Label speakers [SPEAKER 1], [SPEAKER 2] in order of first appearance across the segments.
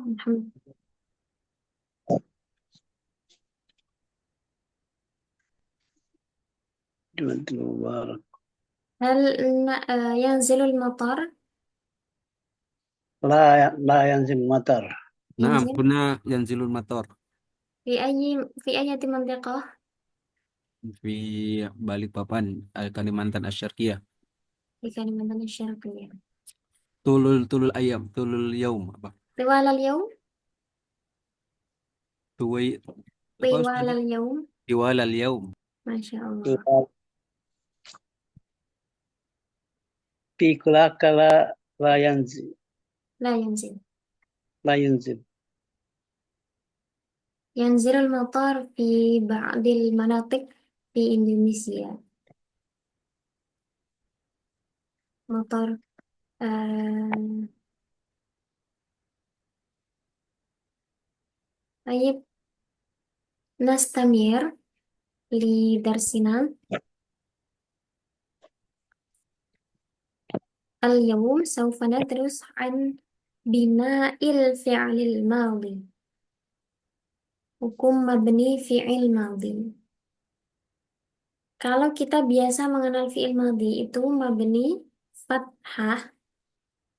[SPEAKER 1] الحمد.
[SPEAKER 2] جمد المبارك.
[SPEAKER 1] هل ينزل المطر؟
[SPEAKER 2] لا ينزل مطر.
[SPEAKER 3] نعم
[SPEAKER 1] ينزل
[SPEAKER 3] هنا ينزل المطر
[SPEAKER 1] في أي منطقة؟
[SPEAKER 3] في Balikpapan, Kalimantan Asyarkiyah.
[SPEAKER 1] في كلمة الشرقية.
[SPEAKER 3] Tulul ayam, tulul yaum apa?
[SPEAKER 1] طوال اليوم.
[SPEAKER 3] Tuwai apa
[SPEAKER 1] طوال
[SPEAKER 3] Ustaz?
[SPEAKER 1] اليوم.
[SPEAKER 3] Tiwalal yaum.
[SPEAKER 1] ما شاء الله.
[SPEAKER 2] في كلاك لا ينزل.
[SPEAKER 1] لا ينزل.
[SPEAKER 2] لا ينزل.
[SPEAKER 1] ينزل المطر في بعض المناطق في إندونيسيا. مطر. آه... طيب، نستمر لدرسنا. اليوم سوف ندرس عن بناء الفعل الماضي. Hukum mabni fi'il madhi. Kalau kita biasa mengenal fi'il madhi itu mabni fathah,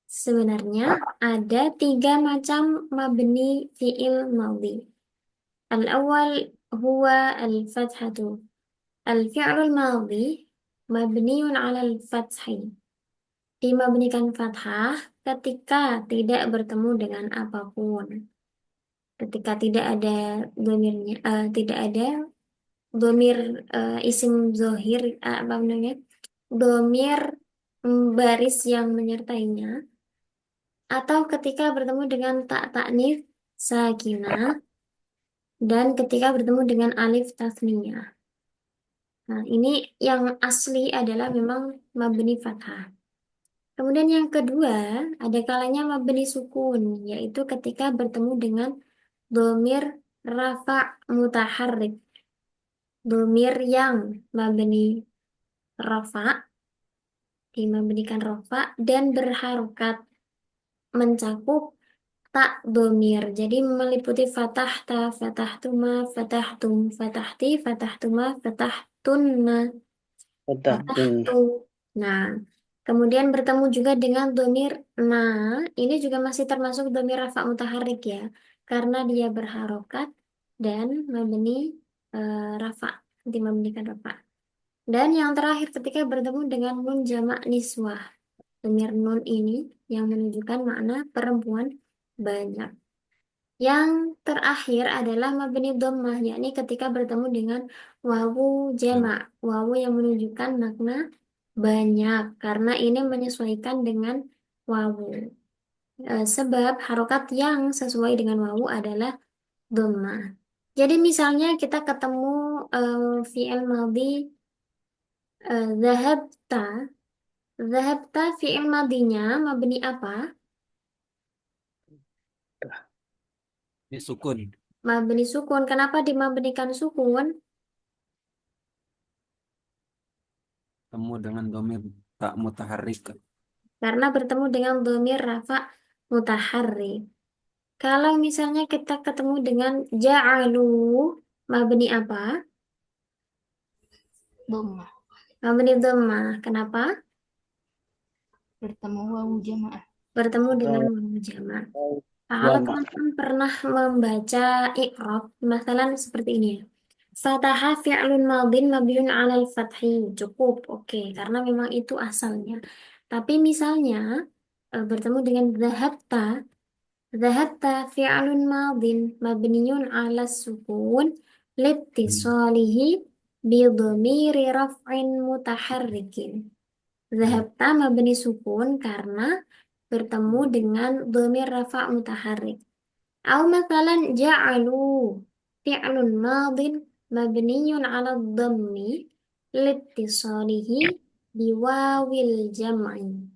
[SPEAKER 1] sebenarnya ada tiga macam mabni fi'il madhi. Al-awwal huwa al-fathatu. Al-fi'lul madhi mabniun 'ala al-fathi. Dimabnikan fathah ketika tidak bertemu dengan apapun. Ketika tidak ada domirnya, tidak ada domir isim zohir, apa namanya, domir baris yang menyertainya, atau ketika bertemu dengan tak taknif sakinah, dan ketika bertemu dengan alif tasniyah. Nah, ini yang asli adalah memang mabni fathah. Kemudian yang kedua, ada kalanya mabni sukun, yaitu ketika bertemu dengan domir rafa' mutaharrik, domir yang mabni rafa' dimabnikan rafa dan berharokat, mencakup tak domir. Jadi meliputi fatahta, fatahtuma, fatahtum, fatahti, fatahtuma, fatahtunna,
[SPEAKER 2] Fathahun.
[SPEAKER 1] fatahtu. Nah, kemudian bertemu juga dengan domir na. Ini juga masih termasuk domir rafa mutaharik ya, karena dia berharokat dan mabni rafa, dimabnikan rafa. Dan yang terakhir ketika bertemu dengan nun jamak niswah. Domir nun ini yang menunjukkan makna perempuan banyak. Yang terakhir adalah mabni dhammah, yakni ketika bertemu dengan wawu jamak, wawu yang menunjukkan makna banyak, karena ini menyesuaikan dengan wawu. Sebab harokat yang sesuai dengan wawu adalah dhammah. Jadi misalnya kita ketemu fi'il madhi, dhahabta. Dhahabta fi'il madinya mabni apa?
[SPEAKER 3] Ini sukun.
[SPEAKER 1] Mabni sukun. Kenapa dimabnikan sukun?
[SPEAKER 3] Temu dengan domir tak mutaharrik.
[SPEAKER 1] Karena bertemu dengan dhamir rafa mutaharrik. Kalau misalnya kita ketemu dengan ja'alu, mabni apa?
[SPEAKER 4] Dhammah
[SPEAKER 1] Mabni dhammah. Kenapa?
[SPEAKER 4] bertemu wawu jamaah.
[SPEAKER 1] Bertemu dengan wawu jamak. Kalau
[SPEAKER 2] Jama.
[SPEAKER 1] teman-teman pernah membaca i'rab, masalah seperti ini ya. Fataha fi'lun madin mabniun 'alal fathi. Cukup, oke, karena memang itu asalnya. Tapi misalnya bertemu dengan dhahabta. Dhahabta fi'lun madin mabniun 'ala sukun liittisalihi bi dhamiri raf'in mutaharrikin. Dhahabta mabni sukun karena bertemu dengan dhamir rafa' mutaharrik. Au mathalan ja'alu fi'lun madin mabniyun 'ala dhammi liittisalihi biwawil jam'i.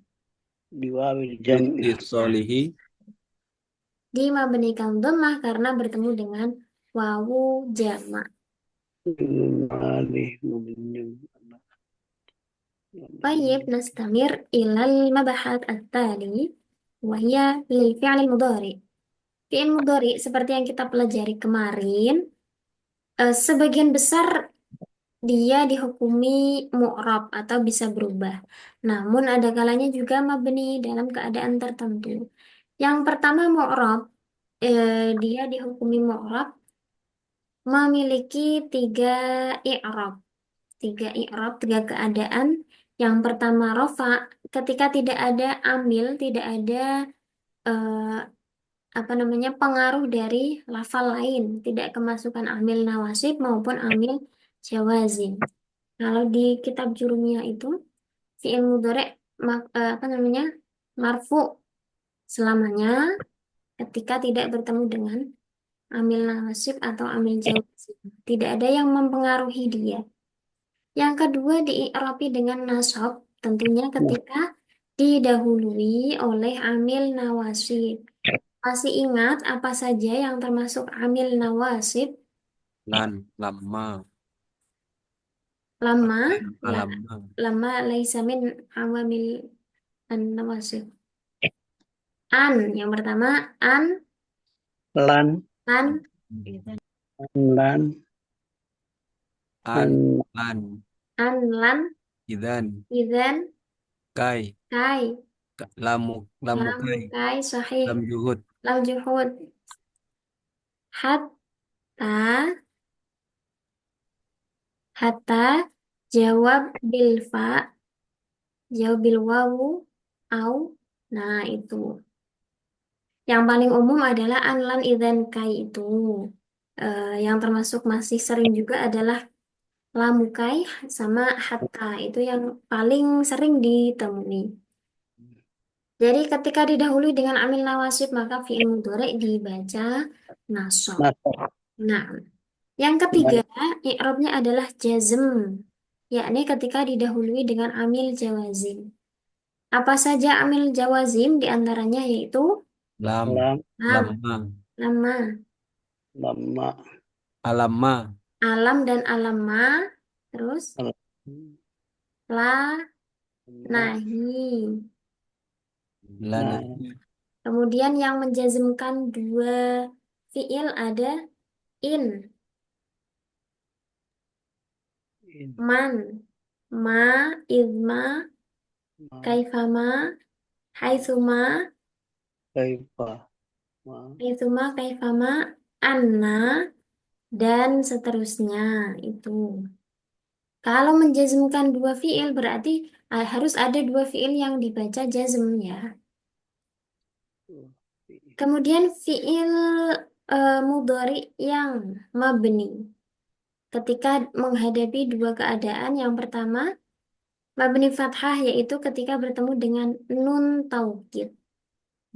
[SPEAKER 2] Biwawil jam'i.
[SPEAKER 3] Litisolihi.
[SPEAKER 1] Dimabnikan dhammah karena bertemu dengan wawu jamak.
[SPEAKER 2] Alih mubin.
[SPEAKER 1] طيب نستمر إلى المبحث التالي وهي للفعل المضارع. Fi'il mudhari seperti yang kita pelajari kemarin, sebagian besar dia dihukumi mu'rab atau bisa berubah. Namun ada kalanya juga mabni dalam keadaan tertentu. Yang pertama mu'rab, dia dihukumi mu'rab memiliki tiga i'rab. Tiga keadaan. Yang pertama rofa, ketika tidak ada amil, tidak ada eh, apa namanya pengaruh dari lafal lain, tidak kemasukan amil nawasib maupun amil jawazim. Kalau di kitab jurumiyah itu fi'il mudhari apa namanya marfu selamanya ketika tidak bertemu dengan amil nasib atau amil jawazim. Tidak ada yang mempengaruhi dia. Yang kedua diirapi dengan nasab, tentunya
[SPEAKER 2] Nah,
[SPEAKER 1] ketika didahului oleh amil nawasib. Masih ingat apa saja yang termasuk amil nawasib?
[SPEAKER 3] Lan, lama,
[SPEAKER 1] Lama, la,
[SPEAKER 3] alama,
[SPEAKER 1] lama laisa min awamil an nawasib. An, yang pertama an,
[SPEAKER 2] lan,
[SPEAKER 1] lan,
[SPEAKER 2] lan,
[SPEAKER 3] an,
[SPEAKER 2] an,
[SPEAKER 3] lan,
[SPEAKER 1] an, lan,
[SPEAKER 3] idan,
[SPEAKER 1] idan,
[SPEAKER 3] kai,
[SPEAKER 1] kai,
[SPEAKER 3] lamu, lamu
[SPEAKER 1] lam,
[SPEAKER 3] kai,
[SPEAKER 1] kai, sahih,
[SPEAKER 3] lam juhud,
[SPEAKER 1] lam juhud, hatta, hatta, jawab bil fa, jawab bil wawu, au, nah itu. Yang paling umum adalah an, lan, idan, kai itu. Yang termasuk masih sering juga adalah lamukai sama hatta. Itu yang paling sering ditemui. Jadi ketika didahului dengan amil nawasib maka fi'il mudhari dibaca nasab.
[SPEAKER 2] nasab.
[SPEAKER 1] Nah, yang ketiga i'rabnya adalah jazm, yakni ketika didahului dengan amil jawazim. Apa saja amil jawazim diantaranya yaitu
[SPEAKER 3] lam,
[SPEAKER 2] Lam,
[SPEAKER 1] lam,
[SPEAKER 3] lama,
[SPEAKER 1] lama,
[SPEAKER 2] lama,
[SPEAKER 3] alama,
[SPEAKER 1] alam dan alama, terus
[SPEAKER 2] al- la,
[SPEAKER 1] la, nahi.
[SPEAKER 3] lana,
[SPEAKER 2] nah,
[SPEAKER 1] Kemudian yang menjazmkan dua fi'il ada in,
[SPEAKER 2] in,
[SPEAKER 1] man, ma, idma,
[SPEAKER 2] ma,
[SPEAKER 1] kaifama, haitsuma,
[SPEAKER 2] kaifa, ma,
[SPEAKER 1] haitsuma, kaifama, anna, dan seterusnya itu. Kalau menjazmkan dua fi'il berarti harus ada dua fi'il yang dibaca jazm ya. Kemudian fi'il mudhari yang mabni. Ketika menghadapi dua keadaan, yang pertama mabni fathah yaitu ketika bertemu dengan nun taukid.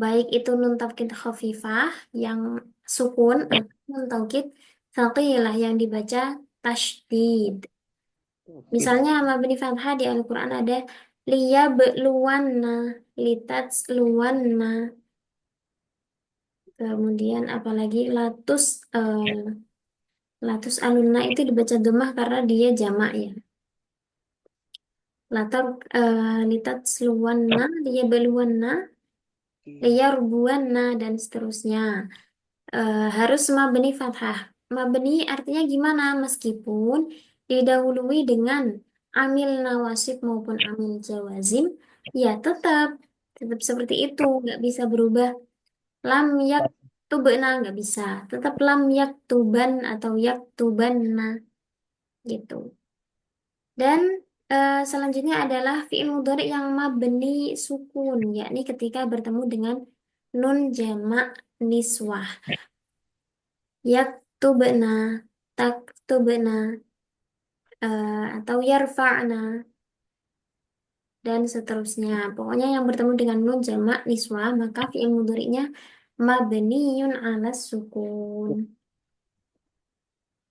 [SPEAKER 1] Baik itu nun taukid khafifah yang sukun atau nun taukid thaqilah yang dibaca tasydid. Misalnya mabni fathah di Al-Qur'an ada liyabluwanna, litatsluwanna. Kemudian apalagi latus alunna itu dibaca dhammah karena dia jamak ya. Latar litatsluwanna, liyabluwanna, liyarbuwanna dan seterusnya. Harus mabni fathah. Mabni artinya gimana? Meskipun didahului dengan amil nawasib maupun amil jawazim, ya tetap seperti itu, nggak bisa berubah. Lam yak tubna nggak bisa, tetap lam yak tuban atau yak tubanna gitu. Dan selanjutnya adalah fi'il mudhari yang mabni sukun, yakni ketika bertemu dengan nun jamak niswah. Yaktubna, taktubna, atau yarfa'na, dan seterusnya. Pokoknya yang bertemu dengan nun jamak niswah, maka fi'il mudhari'nya mabniun ala sukun.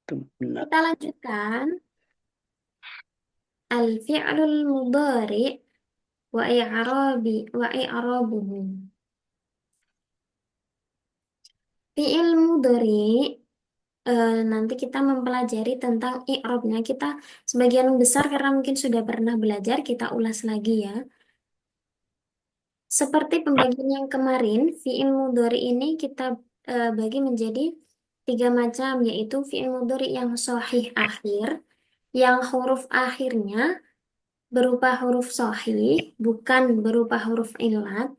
[SPEAKER 2] itu benar.
[SPEAKER 1] Kita lanjutkan. Al-fi'lul mudhari wa i'rabuhu. Fi'il mudhari nanti kita mempelajari tentang i'rabnya. Kita sebagian besar karena mungkin sudah pernah belajar, kita ulas lagi ya. Seperti pembagian yang kemarin, fi'il mudhari ini kita bagi menjadi tiga macam, yaitu fi'il mudhari yang sahih akhir, yang huruf akhirnya berupa huruf sahih, bukan berupa huruf illat,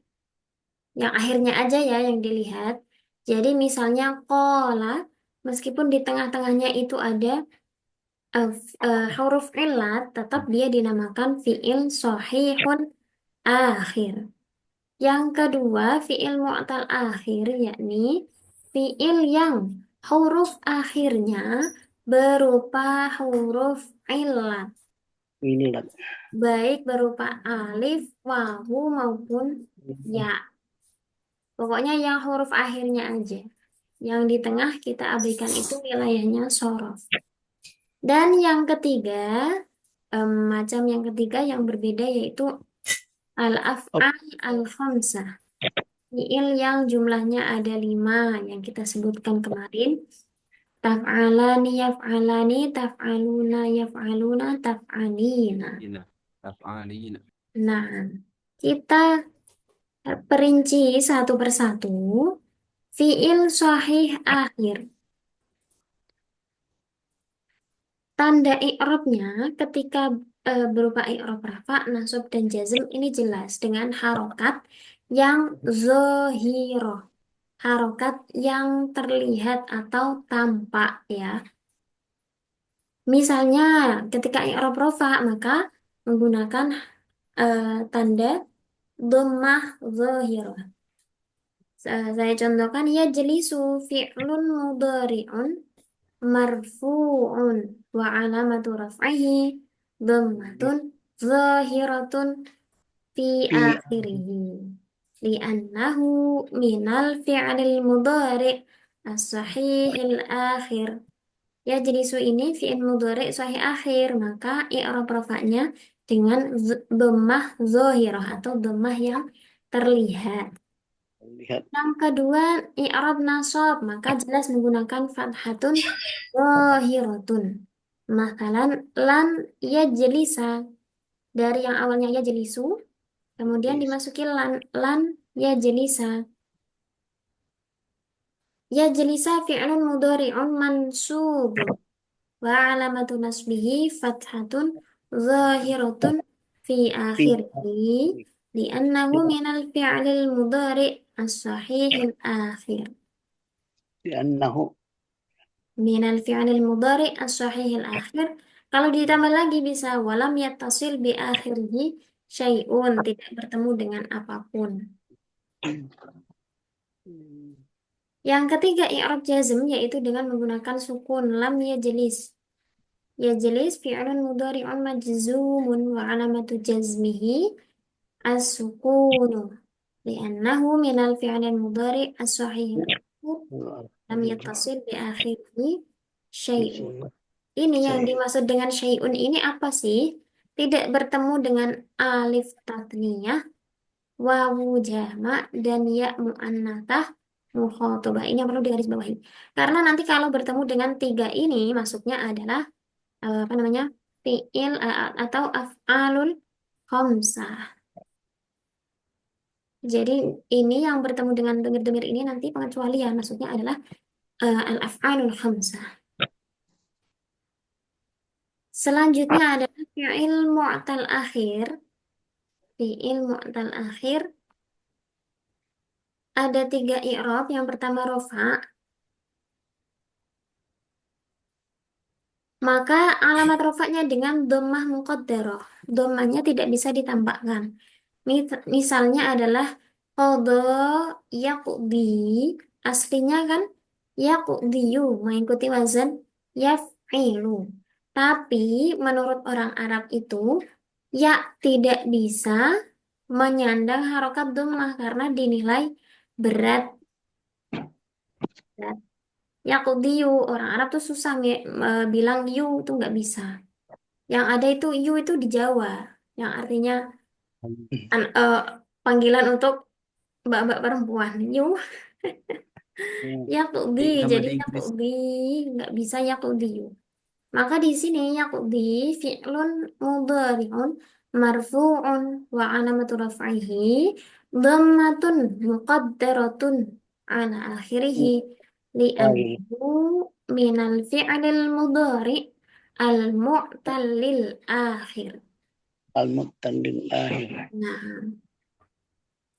[SPEAKER 1] yang akhirnya aja ya yang dilihat. Jadi misalnya kola, meskipun di tengah-tengahnya itu ada huruf illat, tetap dia dinamakan fi'il sahihun akhir. Yang kedua, fi'il mu'tal akhir, yakni fi'il yang huruf akhirnya berupa huruf illat,
[SPEAKER 2] Ini lah.
[SPEAKER 1] baik berupa alif, wawu maupun ya. Pokoknya yang huruf akhirnya aja. Yang di tengah kita abaikan itu wilayahnya sorof. Dan yang ketiga, macam yang ketiga yang berbeda yaitu
[SPEAKER 2] Oh,
[SPEAKER 1] al-af'al al-khamsah. Fi'il yang jumlahnya ada 5 yang kita sebutkan kemarin. Taf'alani, yaf'alani, taf'aluna, yaf'aluna, taf'alina.
[SPEAKER 3] Ina. Taf'alina.
[SPEAKER 1] Nah, kita perinci satu persatu. Fi'il sahih akhir. Tanda i'rabnya ketika berupa i'rab rafa, nasab, dan jazm ini jelas dengan harokat yang zohiroh. Harokat yang terlihat atau tampak ya. Misalnya ketika i'rab rafa maka menggunakan tanda dhammah zahirah. Saya contohkan ya jelisu fi'lun mudhari'un marfu'un wa alamatu raf'ihi dhammatun zahiratun fi
[SPEAKER 2] pi
[SPEAKER 1] akhirih li'annahu minal fi'lil mudhari' as-sahihil akhir. Ya jelisu ini fi'il mudhari' sahih akhir, maka i'rab rafa'nya dengan dhammah zahirah atau dhammah yang terlihat.
[SPEAKER 2] lihat
[SPEAKER 1] Yang kedua, i'rab nasab, maka jelas menggunakan fathatun zahiratun. Makalan lan ya jelisa dari yang awalnya ya jelisu, kemudian
[SPEAKER 2] jenis
[SPEAKER 1] dimasuki lan ya jelisa. Ya jelisa fi'lun mudhari'un mansubun wa alamatu nasbihi fathatun zahiratun fi
[SPEAKER 2] pi
[SPEAKER 1] akhirih li'annahu minal fi'lil mudhari' as-sahihil akhir.
[SPEAKER 2] li'annahu
[SPEAKER 1] Minal fi'lil mudhari as-sahihil akhir. Kalau ditambah lagi bisa walam yattasil bi akhirih syai'un, tidak bertemu dengan apapun. Yang ketiga i'rab jazm yaitu dengan menggunakan sukun lam yajlis. Yajlis fi'lun mudhari'un majzumun wa alamatu jazmihi as-sukunu li'annahu minal fi'lil mudhari as-sahihil akhir lam yattasil bi akhirih syai'un. Ini yang
[SPEAKER 2] saya
[SPEAKER 1] dimaksud dengan syai'un ini apa sih? Tidak bertemu dengan alif tatniyah, wawu jamak, dan ya mu'annatah mukhatabah. Ini yang perlu digarisbawahi. Karena nanti kalau bertemu dengan tiga ini, masuknya adalah apa namanya? Fi'il atau af'alul khamsah. Jadi ini yang bertemu dengan domir-domir ini nanti pengecualian, maksudnya adalah al-af'alul khamsah. Selanjutnya adalah fi'il mu'tal akhir. Fi'il mu'tal akhir ada tiga i'rab. Yang pertama rofa, maka alamat rofanya dengan dhammah muqaddarah. Dhammahnya tidak bisa ditambahkan. Misalnya adalah qadha yaqdi. Aslinya kan yaqdiyu mengikuti wazan yaf'ilu. Tapi menurut orang Arab itu ya tidak bisa menyandang harokat dhammah karena dinilai berat. Berat. Yaqdiyu, orang Arab tuh susah bilang yu tuh nggak bisa. Yang ada itu yu itu di Jawa, yang artinya an- eh, panggilan untuk mbak-mbak perempuan. Yu, yaqdi,
[SPEAKER 3] Sama
[SPEAKER 1] jadi
[SPEAKER 3] di Inggris.
[SPEAKER 1] yaqdi nggak bisa yaqdiyu. Maka di sini yaqdi fi'lun mudhari'un marfu'un wa alamatu raf'ihi dhammatun muqaddaratun ala akhirih li'annahu minal fi'lil mudhari al-mu'tallil akhir.
[SPEAKER 2] Al-muttallil akhir.
[SPEAKER 1] Nah,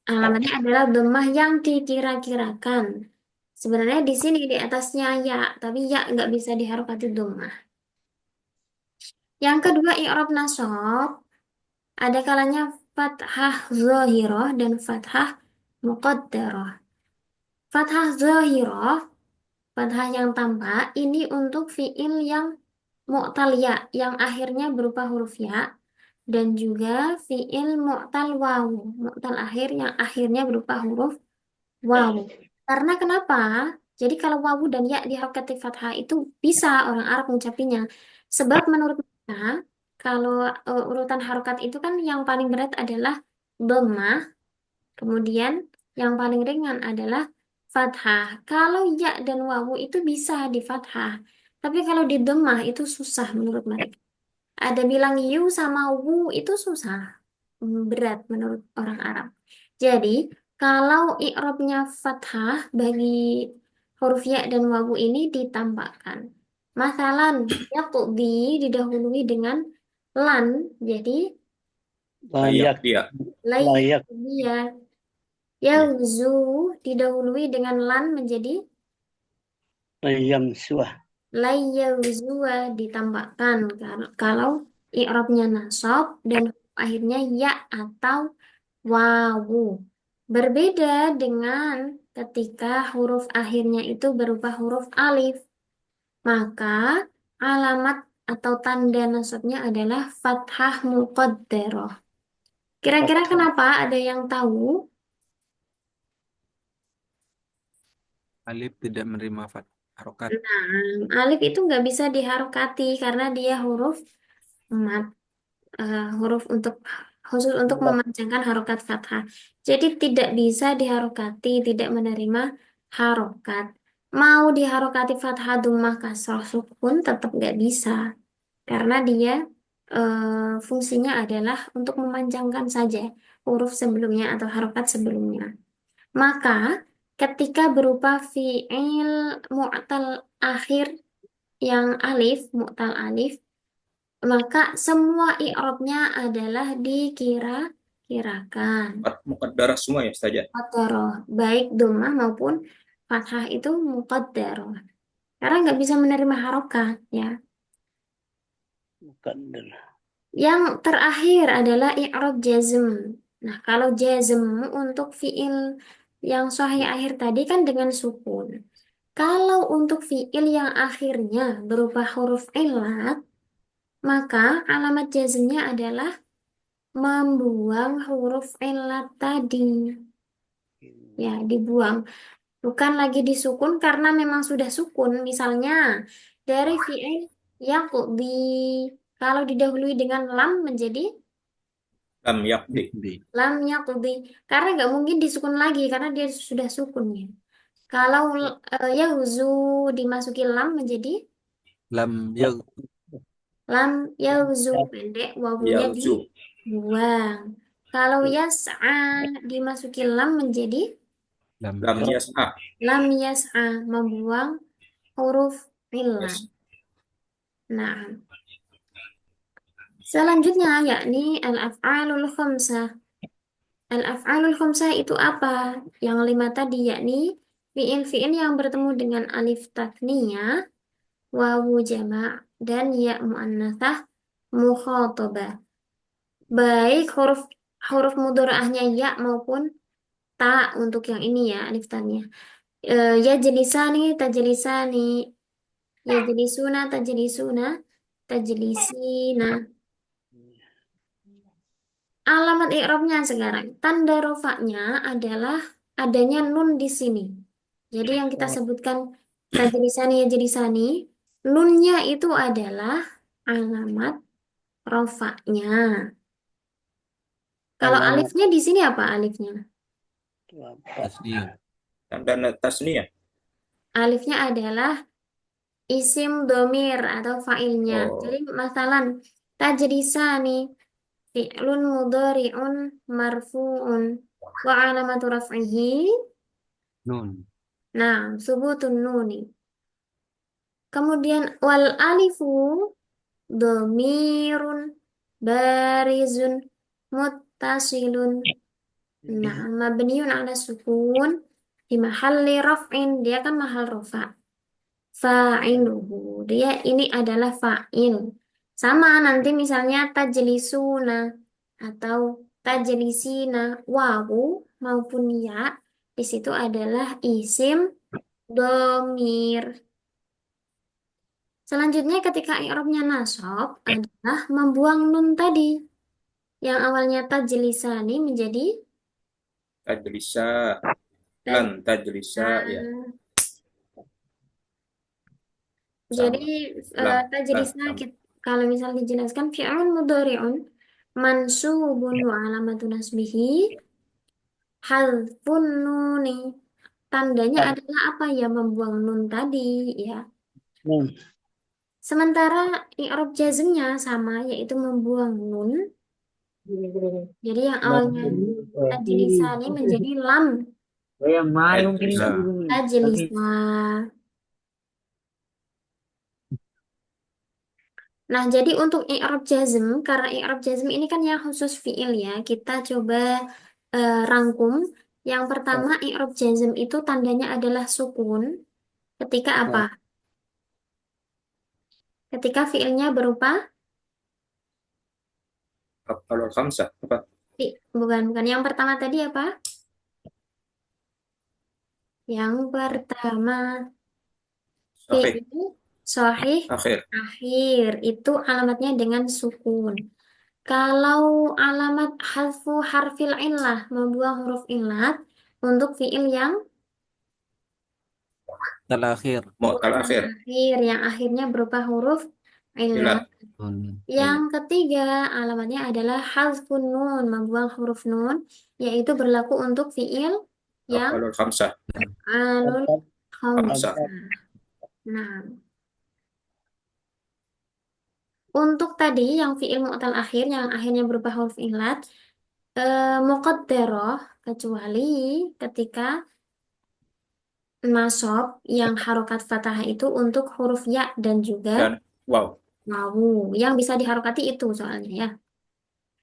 [SPEAKER 1] alamatnya adalah dhammah yang dikira-kirakan. Sebenarnya di sini di atasnya ya, tapi ya nggak bisa diharokati dhammah. Yang kedua, i'rab nasab ada kalanya fathah zahirah dan fathah muqaddarah. Fathah zahirah, fathah yang tampak, ini untuk fiil yang mu'tal ya, yang akhirnya berupa huruf ya, dan juga fiil mu'tal wawu, mu'tal akhir yang akhirnya berupa huruf wawu. Karena kenapa? Jadi kalau wawu dan ya diharokati fathah itu bisa orang Arab mengucapinya. Sebab menurut mereka, kalau urutan harokat itu kan yang paling berat adalah dhammah, kemudian yang paling ringan adalah fathah. Kalau ya dan wawu itu bisa di fathah. Tapi kalau di dhammah itu susah menurut mereka. Ada bilang yu sama wu itu susah, berat menurut orang Arab. Jadi, kalau i'rabnya fathah bagi huruf ya dan wawu ini ditampakkan. Masalan, yaqdi didahului dengan lan, jadi
[SPEAKER 2] Layak,
[SPEAKER 4] dia.
[SPEAKER 2] layak,
[SPEAKER 1] dia. Yauzu didahului dengan lan menjadi
[SPEAKER 2] layam suah.
[SPEAKER 1] layyuzua ditambahkan kalau i'rabnya nasab dan akhirnya ya atau wawu. Berbeda dengan ketika huruf akhirnya itu berupa huruf alif, maka alamat atau tanda nasabnya adalah fathah muqaddarah. Kira-kira
[SPEAKER 2] Fathah.
[SPEAKER 1] kenapa? Ada yang tahu?
[SPEAKER 3] Alif tidak menerima harokat.
[SPEAKER 1] Nah, alif itu nggak bisa diharokati karena dia huruf mat, huruf untuk khusus untuk memanjangkan harokat fathah. Jadi tidak bisa diharokati, tidak menerima harokat. Mau diharokati fathah, dhammah, kasroh, sukun tetap nggak bisa karena dia fungsinya adalah untuk memanjangkan saja huruf sebelumnya atau harokat sebelumnya. Maka ketika berupa fi'il mu'tal akhir yang alif, mu'tal alif, maka semua i'rabnya adalah dikira-kirakan.
[SPEAKER 4] Muqaddarah semua ya saja.
[SPEAKER 1] Muqaddarah, baik dhammah maupun fathah itu muqaddarah. Karena nggak bisa menerima harokat, ya.
[SPEAKER 2] Muqaddar.
[SPEAKER 1] Yang terakhir adalah i'rab jazm. Nah, kalau jazm untuk fi'il yang sahih akhir tadi kan dengan sukun. Kalau untuk fi'il yang akhirnya berupa huruf ilat, maka alamat jazmnya adalah membuang huruf ilat tadi. Ya, dibuang. Bukan lagi disukun karena memang sudah sukun. Misalnya, dari fi'il yaqdi, kalau didahului dengan lam menjadi
[SPEAKER 4] Lam yakdi.
[SPEAKER 1] lam yaqdi. Karena nggak mungkin disukun lagi karena dia sudah sukun ya. Kalau yahzu dimasuki lam menjadi
[SPEAKER 3] Lam yang
[SPEAKER 1] lam yauzu pendek wawunya
[SPEAKER 4] Yauzu.
[SPEAKER 1] dibuang. Kalau yas'a dimasuki lam menjadi
[SPEAKER 3] lam
[SPEAKER 4] Lam yas'a.
[SPEAKER 1] lam yas'a membuang huruf illah.
[SPEAKER 4] Yes.
[SPEAKER 1] Nah, selanjutnya yakni al-af'alul khamsah. Al-af'alul khamsah itu apa? Yang 5 tadi yakni fi'il-fi'il yang bertemu dengan alif tatniyah, wawu jama' dan ya muannatsah mukhatabah. Baik huruf huruf mudharaahnya ya maupun ta untuk yang ini ya alif tanya. Ya jelisani tajlisani, ya jelisuna tajlisuna, tajlisina. Alamat i'rabnya sekarang. Tanda rofaknya adalah adanya nun di sini. Jadi yang kita sebutkan tajlisani ya jelisani, nunnya itu adalah alamat rofaknya. Kalau
[SPEAKER 2] Alamat
[SPEAKER 1] alifnya di sini apa alifnya?
[SPEAKER 2] itu apa?
[SPEAKER 3] tasniah.
[SPEAKER 4] Tanda tasniyah.
[SPEAKER 1] Alifnya adalah isim domir atau fa'ilnya. Jadi
[SPEAKER 4] Oh,
[SPEAKER 1] masalan tajrisani fi'lun mudhari'un marfu'un wa alamatu raf'ihi
[SPEAKER 3] Nun.
[SPEAKER 1] Nah, subutun nuni. Kemudian wal alifu domirun barizun muttasilun. Nah, mabniun ala sukun di mahalli raf'in. Dia kan mahal rofa. Fa'iluhu. Dia ini adalah fa'il. Sama nanti misalnya tajlisuna atau tajlisina. Wawu maupun ya. Di situ adalah isim domir. Selanjutnya ketika i'rabnya nasab adalah membuang nun tadi. Yang awalnya tajlisani menjadi
[SPEAKER 4] Tajlisa,
[SPEAKER 1] taj.
[SPEAKER 4] lan tajlisa, ya,
[SPEAKER 1] Jadi
[SPEAKER 4] sama. Lam, lam,
[SPEAKER 1] tajlisa
[SPEAKER 4] sama.
[SPEAKER 1] kalau misal dijelaskan fi'lun mudhari'un mansubun wa alamatu nasbihi hadfun nuni. Tandanya adalah apa ya? Membuang nun tadi ya.
[SPEAKER 2] Nun.
[SPEAKER 1] Sementara i'rab jazmnya sama yaitu membuang nun. Jadi yang awalnya tajlisani menjadi lam
[SPEAKER 4] Tajlisa,
[SPEAKER 1] tajlisa. Nah, jadi untuk i'rab jazm, karena i'rab jazm ini kan yang khusus fiil ya, kita coba rangkum. Yang pertama, i'rab jazm itu tandanya adalah sukun. Ketika apa? Ketika fiilnya berupa,
[SPEAKER 4] af'alul khamsah, apa?
[SPEAKER 1] bukan. Yang pertama tadi apa? Yang pertama,
[SPEAKER 4] Sahih,
[SPEAKER 1] fiil sahih
[SPEAKER 4] akhir.
[SPEAKER 1] akhir. Itu alamatnya dengan sukun. Kalau alamat hadfu harfil illah, membuang huruf illat, untuk fiil yang
[SPEAKER 3] Terakhir.
[SPEAKER 4] Mu'tal akhir,
[SPEAKER 1] akhir yang akhirnya berupa huruf illah.
[SPEAKER 4] ilat,
[SPEAKER 1] Yang ketiga alamatnya adalah hazfun nun, membuang huruf nun, yaitu berlaku untuk fiil yang
[SPEAKER 4] af'alul khamsah,
[SPEAKER 1] alul
[SPEAKER 4] khamsah.
[SPEAKER 1] khamsah. Nah, untuk tadi yang fiil mu'tal akhir yang akhirnya berupa huruf illat, muqaddarah kecuali ketika nasab yang harokat fathah itu untuk huruf ya dan juga
[SPEAKER 4] Dan wow,
[SPEAKER 1] wawu yang bisa diharokati itu soalnya ya.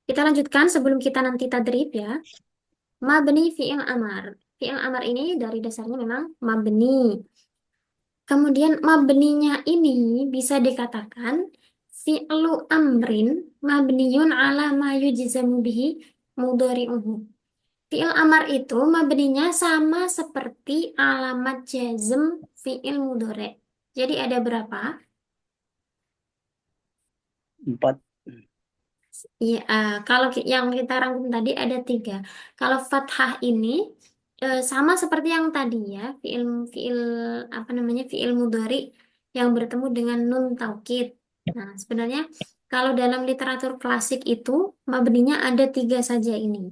[SPEAKER 1] Kita lanjutkan sebelum kita nanti tadrib ya. Mabni fi'il amar. Fi'il amar ini dari dasarnya memang mabni. Kemudian mabninya ini bisa dikatakan fi'lu amrin mabniyun ala ma yujzamu bihi mudhari'uhu. Fi'il amar itu mabninya sama seperti alamat jazm fi'il mudhari'. Jadi ada berapa?
[SPEAKER 2] 4.
[SPEAKER 1] Iya, kalau yang kita rangkum tadi ada 3. Kalau fathah ini sama seperti yang tadi ya, fiil fiil apa namanya fiil mudhari yang bertemu dengan nun taukid. Nah, sebenarnya kalau dalam literatur klasik itu mabninya ada 3 saja ini,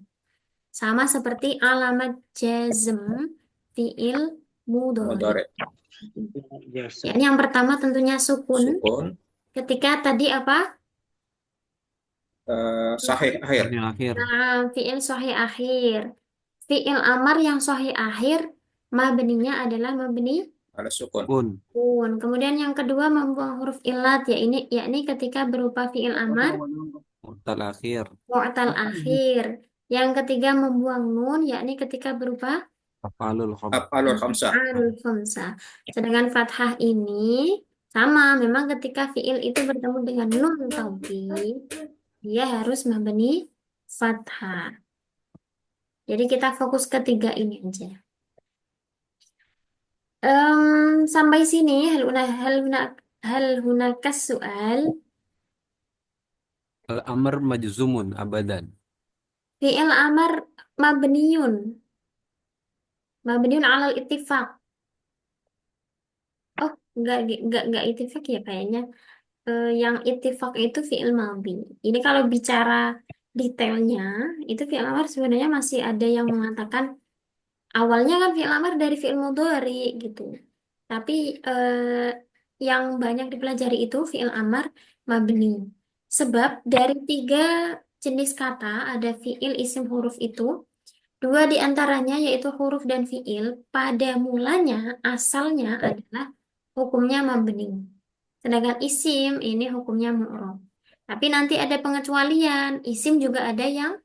[SPEAKER 1] sama seperti alamat jazm fiil mudhari.
[SPEAKER 4] mudhari,
[SPEAKER 1] Ya, ini yang pertama tentunya sukun.
[SPEAKER 4] sukun,
[SPEAKER 1] Ketika tadi apa?
[SPEAKER 4] sahih akhir,
[SPEAKER 3] Yang akhir.
[SPEAKER 1] Nah, fiil sahih akhir. Fiil amar yang sahih akhir, mabninya adalah mabni
[SPEAKER 4] ala sukun,
[SPEAKER 3] Pun.
[SPEAKER 1] kun. Kemudian yang kedua membuang huruf ilat, ya ini yakni ketika berupa fiil amar
[SPEAKER 3] Mu'tal akhir.
[SPEAKER 1] mu'tal akhir. Yang ketiga membuang nun, yakni ketika berupa
[SPEAKER 3] Af'alul khamsah.
[SPEAKER 4] af'alul khamsah,
[SPEAKER 1] alul khamsah. Sedangkan fathah ini sama, memang ketika fiil itu bertemu dengan nun taukid, dia harus mabni fathah. Jadi kita fokus ke 3 ini aja. Sampai sini hal hunakas soal
[SPEAKER 3] Al-amr majzumun abadan.
[SPEAKER 1] fi'il amar mabniun mabniun alal ittifaq. Oh, enggak ittifaq ya kayaknya. Yang ittifaq itu fi'il madhi. Ini kalau bicara detailnya, itu fi'il amar sebenarnya masih ada yang mengatakan awalnya kan fi'il amar dari fi'il mudhari gitu. Tapi yang banyak dipelajari itu fi'il amar mabni. Sebab dari 3 jenis kata ada fi'il isim huruf itu Dua di antaranya yaitu huruf dan fiil pada mulanya asalnya adalah hukumnya mabni. Sedangkan isim ini hukumnya mu'rab. Tapi nanti ada pengecualian. Isim juga ada yang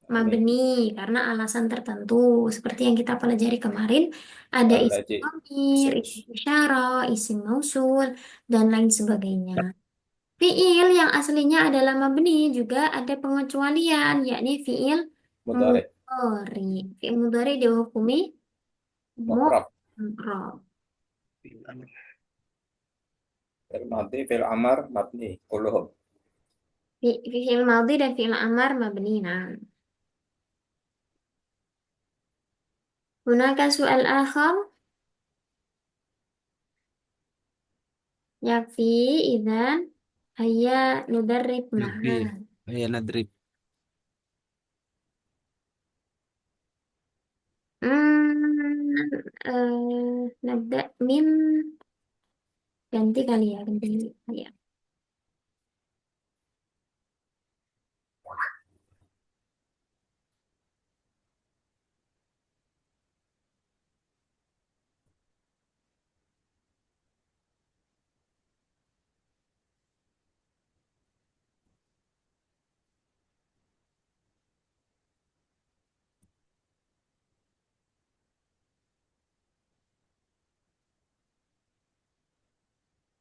[SPEAKER 1] mabni karena alasan tertentu seperti yang kita pelajari kemarin, ada isim
[SPEAKER 4] Allazi.
[SPEAKER 1] dhamir, isim isyarah, isim mausul dan lain sebagainya. Fiil yang aslinya adalah mabni juga ada pengecualian, yakni fiil
[SPEAKER 4] Mudhari.
[SPEAKER 1] mudhari. Fiil mudhari dihukumi
[SPEAKER 4] Mu'rab.
[SPEAKER 1] mu'rab.
[SPEAKER 4] Fil madhi, fil amar, mabni. Kulluhum.
[SPEAKER 1] Fiil madhi dan fiil amar mabni. Nah, hunaka soal akhar yakfi idzan hayya nudarrib
[SPEAKER 3] Yakfi.
[SPEAKER 1] ma'an.
[SPEAKER 3] Ya nadrib.
[SPEAKER 1] Nabda min ganti kali ya, ganti kali ya.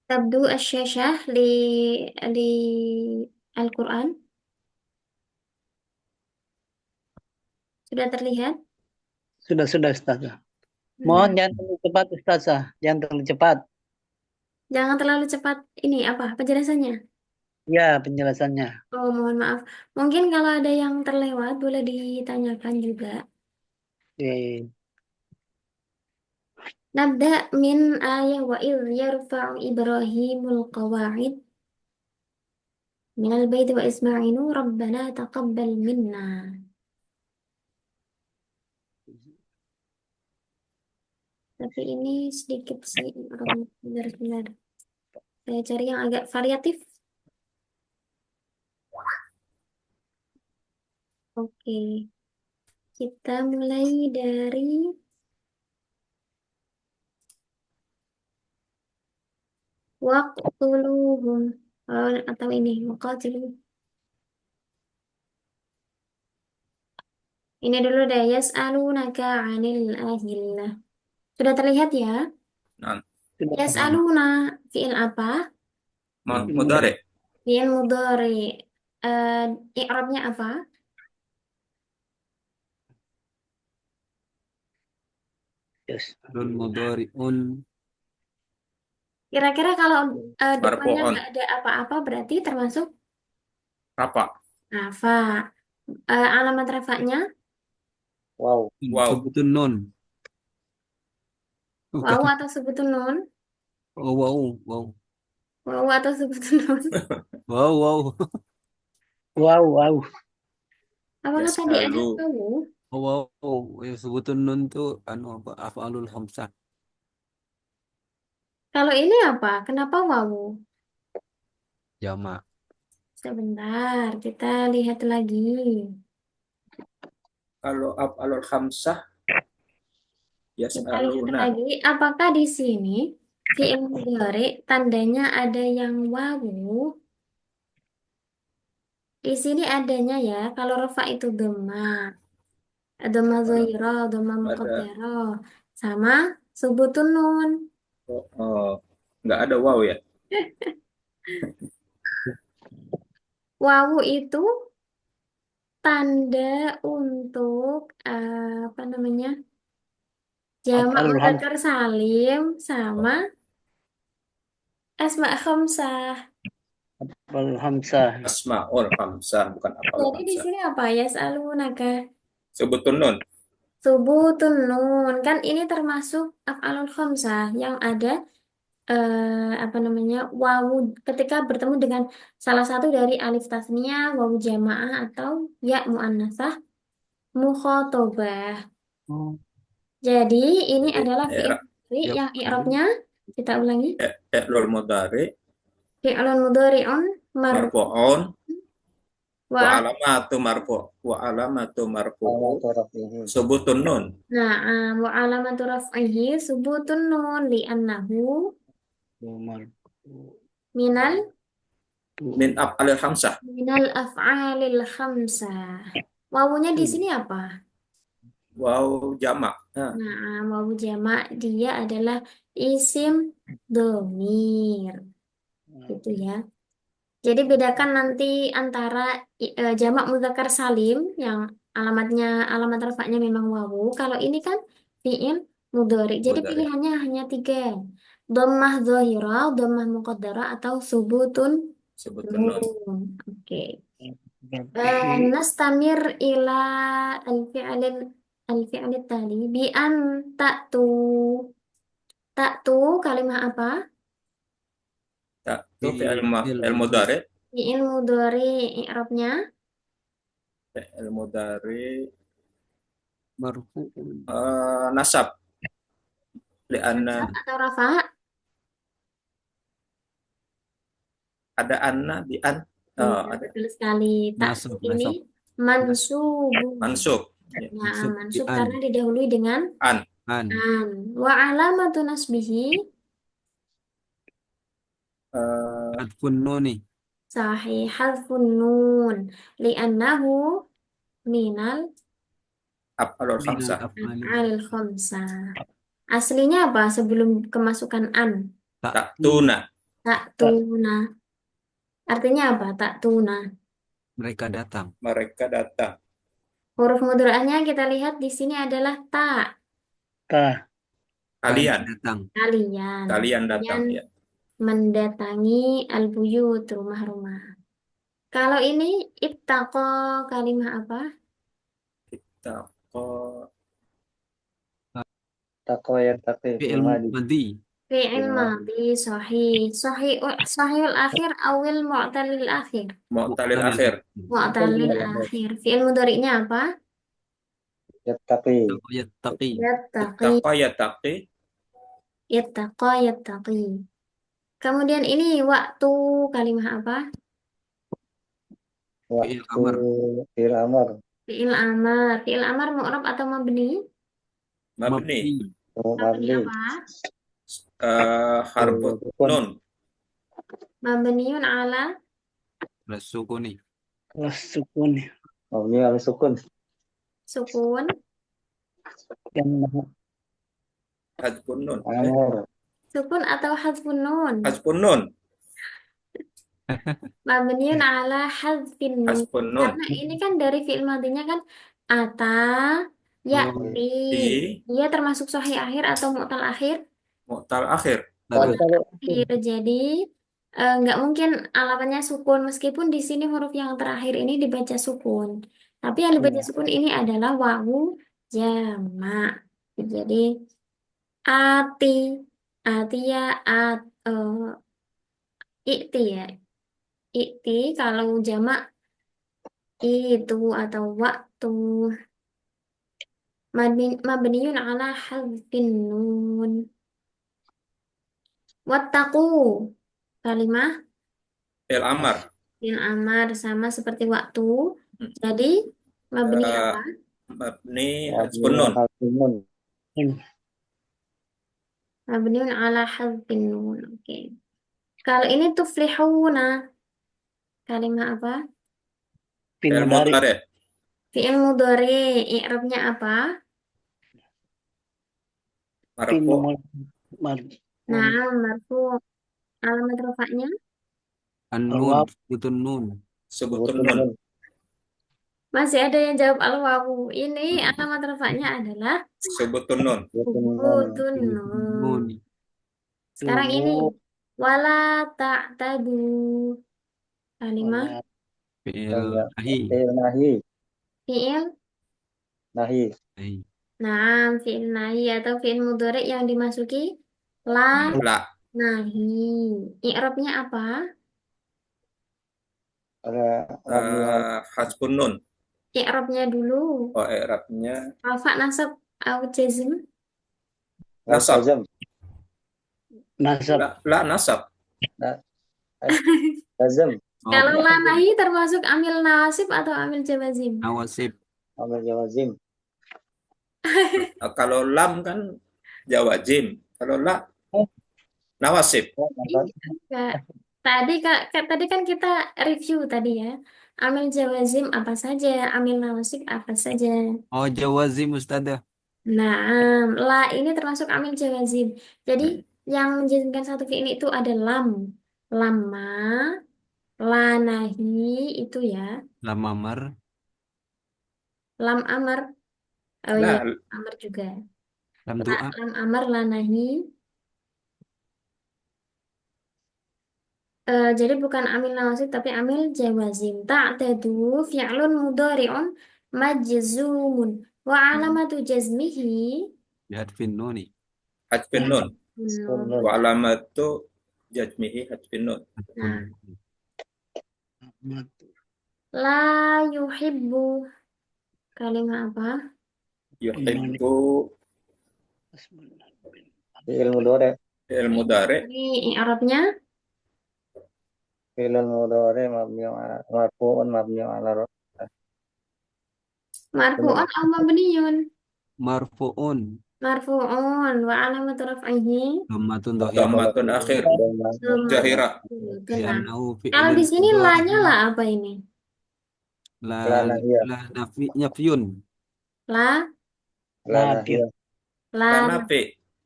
[SPEAKER 1] Tabdu asyashah li Al-Quran sudah terlihat?
[SPEAKER 2] Sudah Ustazah. Mohon
[SPEAKER 1] Hmm.
[SPEAKER 2] jangan terlalu cepat Ustazah. Jangan terlalu cepat.
[SPEAKER 1] Jangan terlalu cepat. Ini apa penjelasannya?
[SPEAKER 2] Ya, penjelasannya.
[SPEAKER 1] Oh, mohon maaf. Mungkin kalau ada yang terlewat boleh ditanyakan juga.
[SPEAKER 2] Oke.
[SPEAKER 1] Nabda min ayah wa idh yarfa'u Ibrahimul qawa'id minal baiti wa Ismailu rabbana taqabbal minna. Tapi ini sedikit sih, sebentar. Saya cari yang agak variatif. Oke, kita mulai dari waqtuluhum. Atau ini, waqatiluhum. Ini dulu deh, yas'alunaka 'anil ahillah. Sudah terlihat ya?
[SPEAKER 4] Nah,
[SPEAKER 2] Sudah.
[SPEAKER 1] Yas'aluna, fi'il apa?
[SPEAKER 4] mudhari.
[SPEAKER 1] Fi'il mudhari. Eh, i'rabnya apa?
[SPEAKER 2] Yes.
[SPEAKER 3] Nun mudhari'un.
[SPEAKER 1] Kira-kira kalau depannya
[SPEAKER 4] Marfu'un.
[SPEAKER 1] nggak ada apa-apa berarti termasuk
[SPEAKER 4] Rafa.
[SPEAKER 1] rafa. Alamat rafanya
[SPEAKER 2] Wow.
[SPEAKER 4] Wow.
[SPEAKER 3] Sebutun nun.
[SPEAKER 1] wawu
[SPEAKER 3] Bukan.
[SPEAKER 1] atau sebutun nun?
[SPEAKER 3] Oh, wow. Wow.
[SPEAKER 1] Wawu atau sebutun nun?
[SPEAKER 3] Wow, wow.
[SPEAKER 2] Wow, wow.
[SPEAKER 1] Apakah tadi ada
[SPEAKER 4] Yas'alu.
[SPEAKER 1] wawu?
[SPEAKER 3] Oh, wow. Yang sebutun nun tuh anu apa? Af'alul khamsah.
[SPEAKER 1] Kalau ini apa? Kenapa wawu?
[SPEAKER 3] Jamak.
[SPEAKER 1] Sebentar, kita lihat lagi.
[SPEAKER 4] Kalau af'alul khamsah,
[SPEAKER 1] Kita lihat
[SPEAKER 4] yas'aluna.
[SPEAKER 1] lagi. Apakah di sini fi'il mudhari tandanya ada yang wawu? Di sini adanya ya. Kalau rafa itu dhamma, dhamma
[SPEAKER 4] Kalau
[SPEAKER 1] dhoiro, dhamma
[SPEAKER 4] ada,
[SPEAKER 1] muqaddaro, sama subutun nun.
[SPEAKER 4] oh, nggak ada wow ya.
[SPEAKER 1] Wawu itu tanda untuk apa namanya? Jamak
[SPEAKER 2] Af'alul hamzah.
[SPEAKER 1] mudzakkar salim sama asma khamsah.
[SPEAKER 2] Af'alul hamzah.
[SPEAKER 4] Asmaul khamsah, bukan af'alul
[SPEAKER 1] Jadi di
[SPEAKER 4] khamsah.
[SPEAKER 1] sini apa? Yas'alunaka.
[SPEAKER 4] Sebutun nun.
[SPEAKER 1] Subutun nun. Kan ini termasuk af'alul khamsah yang ada apa namanya? Wawu ketika bertemu dengan salah satu dari alif tasniyah, wawu jamaah atau ya muannasah mukhatabah.
[SPEAKER 2] Oh,
[SPEAKER 1] Jadi ini
[SPEAKER 4] Jadi
[SPEAKER 1] adalah fi'il mudhari
[SPEAKER 3] Yap.
[SPEAKER 1] yang i'rabnya kita ulangi.
[SPEAKER 4] i'rabul mudhari
[SPEAKER 1] Fi'lun mudhari'un
[SPEAKER 4] marfu'un Wa
[SPEAKER 1] Wa
[SPEAKER 4] alamatu marfu. Wa alamatu marfu'u
[SPEAKER 2] Alamatu rafihi.
[SPEAKER 4] subutun nun.
[SPEAKER 1] na'am wa alamatu raf'ihi subutun nun li'annahu minal
[SPEAKER 4] Min af'alil hamsah.
[SPEAKER 1] minal af'alil khamsah. Wawunya di sini apa?
[SPEAKER 4] Waw jamak. Nah,
[SPEAKER 1] Nah, wawu jamak dia adalah isim domir, gitu ya. Jadi bedakan nanti antara jamak mudzakkar salim yang alamat rafa'nya memang wawu. Kalau ini kan fi'il mudhari. Jadi
[SPEAKER 4] mudhari.
[SPEAKER 1] pilihannya hanya 3. Dhammah dhahirah, dhammah muqaddarah atau subutun
[SPEAKER 4] Subutun nun.
[SPEAKER 1] nun. Oke. Nastamir ila al-fi'lil al-fi'lit tali bi an ta'tu. Ta'tu kalimah apa?
[SPEAKER 4] Tak, itu
[SPEAKER 3] Fi'il
[SPEAKER 4] fi'il mudhari.
[SPEAKER 1] Fi'il mudhari i'rabnya
[SPEAKER 4] Fi'il mudhari
[SPEAKER 3] marfu'un.
[SPEAKER 4] nasab. Li'anna
[SPEAKER 1] nasab atau rafa'?
[SPEAKER 4] ada anna di an.
[SPEAKER 1] Iya,
[SPEAKER 4] Ada
[SPEAKER 1] betul sekali. Ta'tu
[SPEAKER 3] Nasab,
[SPEAKER 1] ini
[SPEAKER 3] nasab.
[SPEAKER 1] mansubu.
[SPEAKER 4] mansub.
[SPEAKER 1] Nah,
[SPEAKER 3] Mansub bi
[SPEAKER 1] mansub
[SPEAKER 3] an.
[SPEAKER 1] karena didahului dengan
[SPEAKER 4] An.
[SPEAKER 3] An.
[SPEAKER 1] an. Wa alamatu nasbihi
[SPEAKER 4] eh,
[SPEAKER 3] Adfun nuni.
[SPEAKER 1] sahih hadfun nun li'annahu minal
[SPEAKER 4] af'alul
[SPEAKER 3] Minal
[SPEAKER 4] khamsah.
[SPEAKER 3] af'alil.
[SPEAKER 1] af'alil khamsah. Aslinya apa sebelum kemasukan an?
[SPEAKER 4] Ta'tuna.
[SPEAKER 1] Ta'tuna. Artinya apa? Ta'tuna.
[SPEAKER 3] Mereka datang.
[SPEAKER 4] Mereka datang.
[SPEAKER 1] Huruf mudhari'nya kita lihat di sini adalah ta.
[SPEAKER 2] Ta.
[SPEAKER 4] Kalian.
[SPEAKER 3] Datang.
[SPEAKER 1] Kalian.
[SPEAKER 4] Kalian datang.
[SPEAKER 1] Kalian
[SPEAKER 4] Ya.
[SPEAKER 1] mendatangi al-buyut, rumah-rumah. Kalau ini ittaqa kalimah apa?
[SPEAKER 4] Ittaqa.
[SPEAKER 2] Taqwa yattaqi.
[SPEAKER 3] Fi'il
[SPEAKER 2] Madi.
[SPEAKER 3] madhi.
[SPEAKER 1] Fi'il
[SPEAKER 2] Madi.
[SPEAKER 1] madhi sahih. Sahihul akhir awil mu'talil akhir.
[SPEAKER 4] Mu'talil
[SPEAKER 3] Mu'talil.
[SPEAKER 4] akhir.
[SPEAKER 1] Mu'talil akhir. Fi'il mudhari'nya apa?
[SPEAKER 2] Yattaqi.
[SPEAKER 3] Yattaqi.
[SPEAKER 1] Yattaqi.
[SPEAKER 4] Ittaqa yattaqi.
[SPEAKER 1] Yattaqa yattaqi. Kemudian ini waktu kalimah apa?
[SPEAKER 3] Fi'il amr.
[SPEAKER 2] Fi'il amr.
[SPEAKER 1] Fi'il amar. Fi'il amar mu'rab atau mabni?
[SPEAKER 4] Mabni.
[SPEAKER 1] Mabni
[SPEAKER 2] Mabni.
[SPEAKER 1] apa?
[SPEAKER 4] Harfu
[SPEAKER 2] Sukun.
[SPEAKER 4] nun.
[SPEAKER 1] Mabniun ala
[SPEAKER 3] Rasukuni.
[SPEAKER 2] Sukun. Mabni al sukun.
[SPEAKER 1] sukun.
[SPEAKER 2] Yang
[SPEAKER 4] Hadfun nun.
[SPEAKER 2] amr.
[SPEAKER 1] Sukun atau hadfun nun?
[SPEAKER 4] Hadfun nun.
[SPEAKER 1] Mabniun ala hadfin nun.
[SPEAKER 4] Hadfun nun.
[SPEAKER 1] Karena ini kan dari fi'il madinya kan ata, ya'ti.
[SPEAKER 4] Di
[SPEAKER 1] Dia termasuk sahih akhir atau mu'tal akhir?
[SPEAKER 4] mu'tal akhir.
[SPEAKER 3] Lalu
[SPEAKER 1] Akhir. Jadi nggak mungkin alamatnya sukun meskipun di sini huruf yang terakhir ini dibaca sukun. Tapi yang dibaca sukun ini adalah wawu jamak. Jadi ati, atia, ikti ya. Ikti kalau jamak itu atau waktu mabniun ala hadfin nun. Wattaqu kalimah
[SPEAKER 4] Fi'il amar.
[SPEAKER 1] fi'il amar sama seperti waktu.
[SPEAKER 4] Hmm.
[SPEAKER 1] Jadi mabni
[SPEAKER 4] Eh,
[SPEAKER 1] apa?
[SPEAKER 4] Mabni hadfun nun.
[SPEAKER 1] Mabniun ala hadfin nun. Oke. Kalau ini tuflihuna kalimah apa?
[SPEAKER 4] Fi'il mudhari.
[SPEAKER 1] Fi'il mudhari. I'rabnya apa?
[SPEAKER 4] Marfu.
[SPEAKER 1] Nah, marfu. Alamat rafa'nya
[SPEAKER 3] an-nun. Sebutun nun.
[SPEAKER 4] Sebutun nun.
[SPEAKER 1] masih ada yang jawab al-wawu. Ini alamat rafa'nya adalah
[SPEAKER 4] Sebutun nun.
[SPEAKER 1] subutun nun.
[SPEAKER 3] Nun.
[SPEAKER 1] Sekarang ini wala ta'tadu kalimah
[SPEAKER 3] Fi'il nahi.
[SPEAKER 2] Nahi.
[SPEAKER 1] fi'il
[SPEAKER 2] Nahi.
[SPEAKER 3] Nahi.
[SPEAKER 1] nah fi'il nahi atau fi'il mudhari yang dimasuki la
[SPEAKER 4] La.
[SPEAKER 1] nahi. I'rabnya apa?
[SPEAKER 4] Hadfun nun.
[SPEAKER 1] I'rabnya dulu.
[SPEAKER 4] Oh, i'rabnya
[SPEAKER 1] Rafa nasab au jazm.
[SPEAKER 4] nasab.
[SPEAKER 2] Nasab.
[SPEAKER 4] La nasab.
[SPEAKER 2] Lazam.
[SPEAKER 3] Oh,
[SPEAKER 1] Kalau la nahi termasuk amil nasib atau amil jawazim?
[SPEAKER 3] nawasib.
[SPEAKER 2] Amil jawazim.
[SPEAKER 4] Kalau lam kan jawazim. Kalau la
[SPEAKER 2] Oh,
[SPEAKER 4] nawasib.
[SPEAKER 2] oh,
[SPEAKER 1] Iya,
[SPEAKER 2] mantap.
[SPEAKER 1] Kak. Tadi kan kita review tadi ya. Amil jawazim apa saja, amil nawasib apa saja.
[SPEAKER 3] Oh, jawazim Ustadzah.
[SPEAKER 1] Nah, la ini termasuk amil jawazim. Jadi
[SPEAKER 4] Hmm.
[SPEAKER 1] yang menjadikan satu fi'il itu ada lam, lama, la nahi itu ya,
[SPEAKER 3] Lam amar.
[SPEAKER 1] lam amar, oh iya,
[SPEAKER 4] Lah,
[SPEAKER 1] amar juga.
[SPEAKER 3] Lam doa.
[SPEAKER 1] Lam amar, la nahi. Jadi bukan amil nawasib tapi amil jawazim. Ta'tadu fi'lun mudhari'un majzumun wa alamatu jazmihi
[SPEAKER 3] Bihadfin nuni.
[SPEAKER 4] hadfin
[SPEAKER 1] ya.
[SPEAKER 4] nun.
[SPEAKER 2] Sunnun.
[SPEAKER 4] Wa alamatu jazmihi hadfin nun.
[SPEAKER 1] Nah,
[SPEAKER 3] Nun.
[SPEAKER 1] la yuhibbu kalimat apa?
[SPEAKER 4] Yuhibbu
[SPEAKER 2] Fi'il mudhari.
[SPEAKER 4] fi'il mudhari.
[SPEAKER 1] Ini i'rabnya
[SPEAKER 2] Fi'il mudhari marfu'un mabni ala
[SPEAKER 1] marfu'un atau mabniun?
[SPEAKER 3] Marfu'un.
[SPEAKER 1] Marfu'un wa alamatu raf'ihi
[SPEAKER 3] Dhammatun
[SPEAKER 4] Dhammatun
[SPEAKER 3] dhahiratun.
[SPEAKER 4] akhir.
[SPEAKER 1] dhammatun.
[SPEAKER 4] Jahira.
[SPEAKER 1] Betul. Nah,
[SPEAKER 3] Li'annahu
[SPEAKER 1] kalau
[SPEAKER 3] fi'lun
[SPEAKER 1] di sini la-nya
[SPEAKER 3] mudhari.
[SPEAKER 1] lah apa ini?
[SPEAKER 3] La
[SPEAKER 2] La nahiyah.
[SPEAKER 3] la nafi nyafyun.
[SPEAKER 1] La
[SPEAKER 2] La nahiyah.
[SPEAKER 1] la
[SPEAKER 4] La nafi.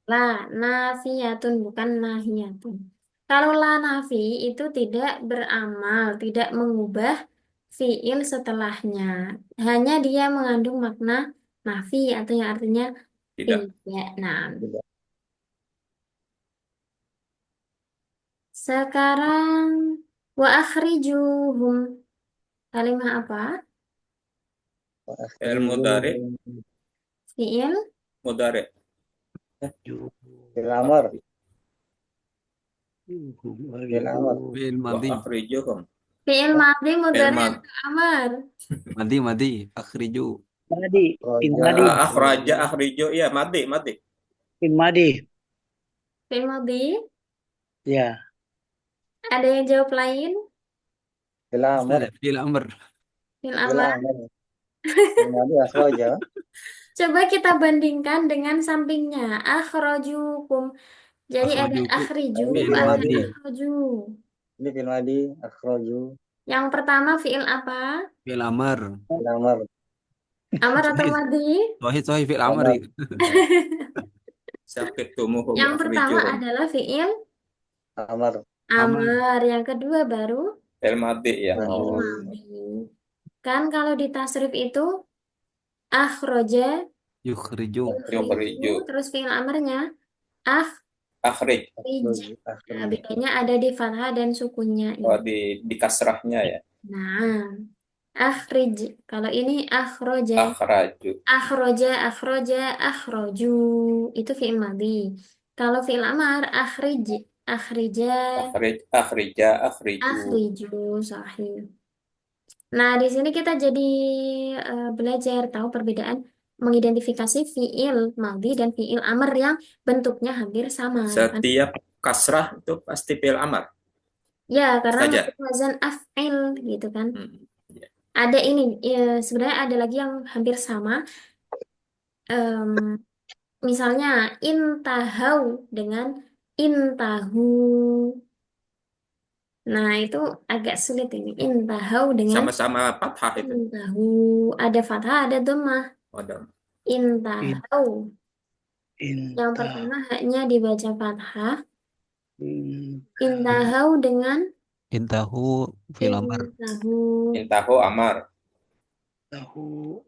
[SPEAKER 1] La nafiyatun bukan nahiyatun. Kalau la nafi itu tidak beramal, tidak mengubah fiil setelahnya. Hanya dia mengandung makna nafi atau yang artinya
[SPEAKER 4] Tidak.
[SPEAKER 1] tidak. Nah,
[SPEAKER 2] Tidak.
[SPEAKER 1] sekarang wa akhrijuhum. Kalimat apa?
[SPEAKER 4] Fi'il mudhari.
[SPEAKER 1] Fiil
[SPEAKER 4] Mudhari.
[SPEAKER 2] Fi'il amar. Fi'il amar.
[SPEAKER 3] Fi'il
[SPEAKER 4] Wa
[SPEAKER 3] madhi.
[SPEAKER 4] akhrijuhum.
[SPEAKER 1] fiil madhi
[SPEAKER 4] Fi'il
[SPEAKER 1] mudhari
[SPEAKER 4] mad.
[SPEAKER 1] atau amar.
[SPEAKER 3] Madhi. Akhriju.
[SPEAKER 5] Madi, in Madi,
[SPEAKER 2] Roja.
[SPEAKER 4] Akhraja, akhriju. Ya, madi.
[SPEAKER 5] in Madi,
[SPEAKER 1] Fiil madhi.
[SPEAKER 5] ya.
[SPEAKER 1] Ada yang jawab lain?
[SPEAKER 2] Fi'il amar.
[SPEAKER 3] Fi'il amr.
[SPEAKER 1] Fiil
[SPEAKER 2] Fi'il
[SPEAKER 1] amar.
[SPEAKER 2] amar. Fi'il madi akhraja.
[SPEAKER 1] Coba kita bandingkan dengan sampingnya. Akhrajukum. Jadi ada
[SPEAKER 3] Akhrajuku.
[SPEAKER 1] akhriju,
[SPEAKER 2] Fi'il
[SPEAKER 1] ada
[SPEAKER 2] madi.
[SPEAKER 1] akhraju.
[SPEAKER 2] Ini fi'il madi akhraju.
[SPEAKER 1] Yang pertama fiil apa?
[SPEAKER 3] Fi'il amr.
[SPEAKER 2] Fi'il amar.
[SPEAKER 1] Amar atau
[SPEAKER 3] Sahih.
[SPEAKER 1] madhi?
[SPEAKER 3] Sahih fi'il amr.
[SPEAKER 2] Amar.
[SPEAKER 4] Sakitumuhum
[SPEAKER 1] Yang pertama
[SPEAKER 4] akhrijuhum.
[SPEAKER 1] adalah fiil
[SPEAKER 2] Amar.
[SPEAKER 3] Amar.
[SPEAKER 1] amar. Yang kedua baru
[SPEAKER 4] Fi'il madi ya.
[SPEAKER 1] fiil
[SPEAKER 2] Oh.
[SPEAKER 1] madhi. Kan kalau di tasrif itu akhroja,
[SPEAKER 3] Yukhriju.
[SPEAKER 1] yukhriju, terus fiil amarnya
[SPEAKER 4] Akhrij.
[SPEAKER 1] akhrij. Nah,
[SPEAKER 2] Akhraju.
[SPEAKER 1] bedanya ada di fathah dan sukunnya
[SPEAKER 4] Oh,
[SPEAKER 1] ini.
[SPEAKER 4] di kasrahnya ya.
[SPEAKER 1] Nah, akhrij. Kalau ini akhroja.
[SPEAKER 4] Akhraju.
[SPEAKER 1] Akhroju. Itu fi'il madhi. Kalau fi'il amar, akhrija,
[SPEAKER 4] Akhrija, akhriju.
[SPEAKER 1] akhriju, sahih. Nah, di sini kita jadi belajar tahu perbedaan mengidentifikasi fi'il madhi dan fi'il amar yang bentuknya hampir sama. Kan?
[SPEAKER 4] Setiap kasrah itu pasti fi'il amar
[SPEAKER 1] Ya, karena
[SPEAKER 4] saja.
[SPEAKER 1] mengikuti wazan af'il gitu kan.
[SPEAKER 4] Ya.
[SPEAKER 1] Ada ini, sebenarnya ada lagi yang hampir sama. Em, Misalnya intahau dengan intahu. Nah, itu agak sulit ini. Intahau dengan
[SPEAKER 4] Sama-sama fathah itu.
[SPEAKER 1] intahu. Ada fathah, ada dhammah.
[SPEAKER 4] Wadah.
[SPEAKER 1] Intahau. Yang
[SPEAKER 5] Inta,
[SPEAKER 1] pertama hanya dibaca fathah.
[SPEAKER 5] inta,
[SPEAKER 1] Intahau dengan
[SPEAKER 3] Intahu fi'il amr.
[SPEAKER 1] intahu.
[SPEAKER 4] Intahu amar.
[SPEAKER 5] tahu,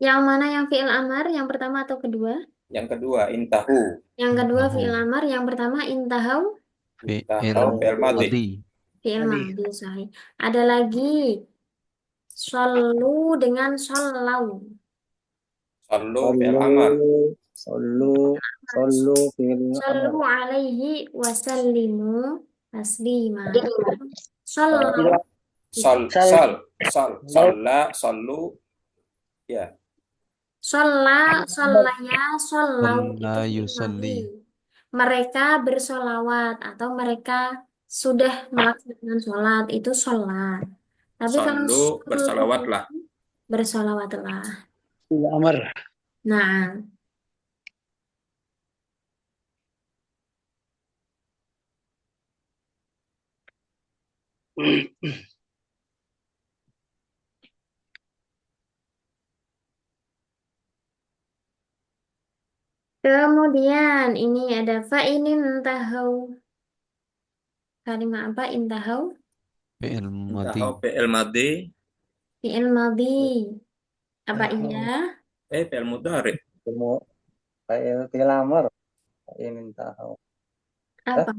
[SPEAKER 1] Yang mana yang fi'il amar? Yang pertama atau kedua?
[SPEAKER 4] Yang kedua, intahu.
[SPEAKER 1] Yang kedua
[SPEAKER 3] Intahu.
[SPEAKER 1] fi'il amar. Yang pertama intahau
[SPEAKER 3] Fi'il
[SPEAKER 4] Intahu fi'il madi.
[SPEAKER 3] madhi.
[SPEAKER 1] fi'il
[SPEAKER 5] Madhi.
[SPEAKER 1] madhi. Sahih. Ada lagi shollu dengan shollau.
[SPEAKER 4] Sallu fi'il amar.
[SPEAKER 2] Sallu fi'il
[SPEAKER 1] Shollu
[SPEAKER 2] amar.
[SPEAKER 1] alaihi wasallimu taslima. Shollau.
[SPEAKER 4] Sholla, sallu. Ya.
[SPEAKER 1] Shollaya, shollau itu
[SPEAKER 3] Sholla
[SPEAKER 1] fi'il
[SPEAKER 3] yusalli.
[SPEAKER 1] madhi. Mereka bersolawat atau mereka sudah melaksanakan sholat itu sholat. Tapi kalau
[SPEAKER 4] Sallu
[SPEAKER 1] sholat
[SPEAKER 4] bersalawatlah.
[SPEAKER 1] bersolawatlah.
[SPEAKER 5] Fi'il amr.
[SPEAKER 1] Nah, kemudian ini ada fa'inin tahau. Kalimat apa? Intahau.
[SPEAKER 3] fi'il madi.
[SPEAKER 4] Tahu fi'il madhi,
[SPEAKER 1] Fi'il madhi. Apa
[SPEAKER 5] Tahu.
[SPEAKER 1] iya?
[SPEAKER 4] fi'il mudhari.
[SPEAKER 2] Ilmu fil amr. Ini tahu.
[SPEAKER 1] Apa?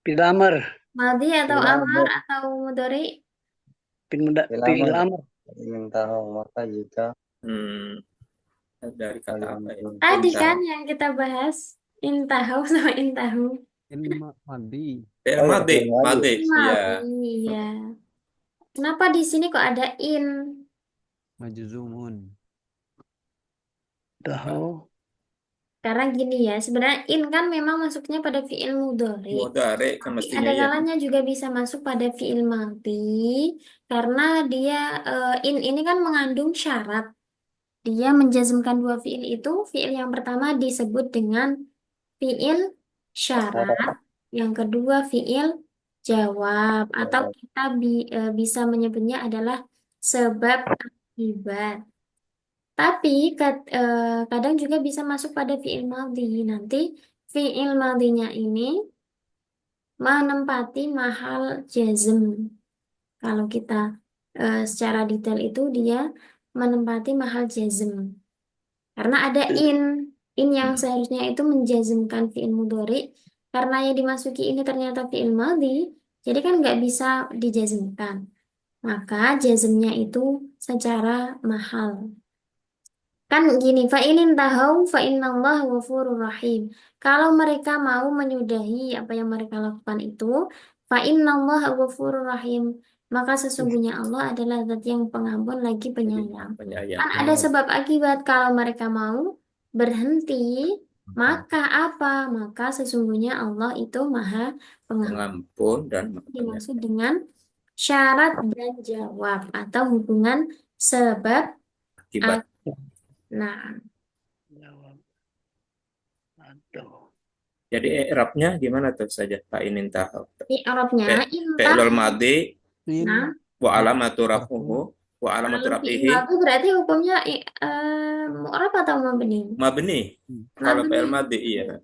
[SPEAKER 5] Fi'il amr.
[SPEAKER 1] Madhi atau
[SPEAKER 2] Fil
[SPEAKER 1] amar
[SPEAKER 2] amr.
[SPEAKER 1] atau mudhari?
[SPEAKER 5] Fi'il amr.
[SPEAKER 2] Ini tahu. Maka jika
[SPEAKER 4] Hmm, dari kata apa ya?
[SPEAKER 1] Tadi
[SPEAKER 4] Intahu.
[SPEAKER 1] kan yang kita bahas. Intahau sama intahu.
[SPEAKER 3] Fi'il madi.
[SPEAKER 4] Fi'il
[SPEAKER 2] Oh iya,
[SPEAKER 4] madhi,
[SPEAKER 2] fi'il madhi.
[SPEAKER 4] madhi, iya.
[SPEAKER 1] Madhi, ya. Kenapa di sini kok ada in?
[SPEAKER 3] Majzumun.
[SPEAKER 5] Tahu.
[SPEAKER 1] Karena gini ya, sebenarnya in kan memang masuknya pada fi'il mudhari.
[SPEAKER 4] Mudhari kan
[SPEAKER 1] Tapi
[SPEAKER 4] mestinya
[SPEAKER 1] ada
[SPEAKER 4] iya.
[SPEAKER 1] kalanya juga bisa masuk pada fi'il madhi karena dia in ini kan mengandung syarat. Dia menjazmkan dua fi'il itu. Fi'il yang pertama disebut dengan fi'il syarat, yang kedua fi'il jawab atau kita bisa menyebutnya adalah sebab akibat. Tapi kadang juga bisa masuk pada fi'il madhi. Nanti fi'il madhinya ini menempati mahal jazm. Kalau kita secara detail itu dia menempati mahal jazm. Karena ada in yang seharusnya itu menjazmkan fi'il mudhari. Karena yang dimasuki ini ternyata fi'il madhi, jadi kan nggak bisa dijazmkan. Maka jazmnya itu secara mahal. Kan gini, fa inin tahau fa innallaha ghafurur rahim. Kalau mereka mau menyudahi apa yang mereka lakukan itu, fa innallaha ghafurur rahim, maka sesungguhnya Allah adalah zat yang pengampun lagi penyayang.
[SPEAKER 4] Penyayang.
[SPEAKER 1] Kan ada sebab akibat kalau mereka mau berhenti, maka apa? Maka sesungguhnya Allah itu maha pengampun.
[SPEAKER 4] Pengampun dan penyayang.
[SPEAKER 1] Dimaksud dengan syarat dan jawab atau hubungan sebab.
[SPEAKER 4] Akibat.
[SPEAKER 1] Nah,
[SPEAKER 5] Jawab. Aduh.
[SPEAKER 4] Jadi i'rabnya gimana tuh saja Pak Inin tahu.
[SPEAKER 1] i'rabnya intah.
[SPEAKER 4] Fi'il madhi
[SPEAKER 3] Fi'il
[SPEAKER 1] Nah,
[SPEAKER 4] wa alamatu raf'uhu wa alamatu
[SPEAKER 1] kalau fi'il
[SPEAKER 4] raf'ihi
[SPEAKER 1] madhi berarti hukumnya mu'rab atau mabni?
[SPEAKER 4] mabni. Kalau
[SPEAKER 1] Mabni.
[SPEAKER 4] fi'il madhi iya. Oh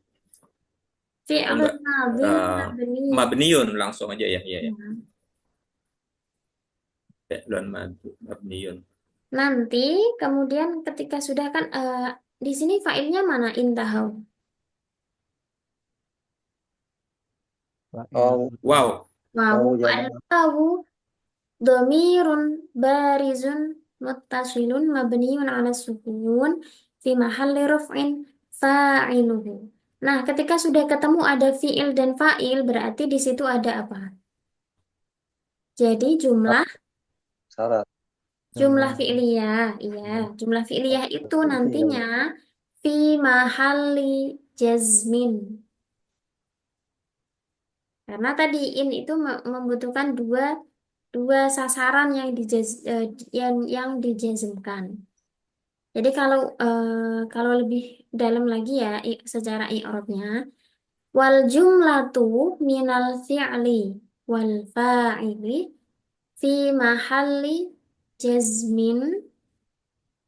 [SPEAKER 1] Fi'il
[SPEAKER 4] enggak.
[SPEAKER 1] madhi
[SPEAKER 4] Eh,
[SPEAKER 1] mabni.
[SPEAKER 4] mabniun langsung aja ya. Iya, ya.
[SPEAKER 1] Nah,
[SPEAKER 4] Fi'lun mabniun.
[SPEAKER 1] nanti kemudian ketika sudah kan di sini fa'ilnya mana intahau?
[SPEAKER 2] Oh,
[SPEAKER 4] Wow.
[SPEAKER 1] Wow,
[SPEAKER 2] oh
[SPEAKER 1] ada
[SPEAKER 2] jangan.
[SPEAKER 1] tahu dhamirun barizun muttasilun mabniun ala sukun fi mahalli raf'in fa'iluhu. Nah, ketika sudah ketemu ada fi'il dan fa'il, berarti di situ ada apa? Jadi
[SPEAKER 2] Syarat.
[SPEAKER 1] jumlah fi'liyah, iya, jumlah fi'liyah itu nantinya fi mahalli jazmin. Karena tadi in itu membutuhkan dua sasaran yang dijazmkan. Jadi kalau lebih dalam lagi ya secara i'rabnya, wal jumlatu minal fi'li wal fa'ili fi mahalli jazmin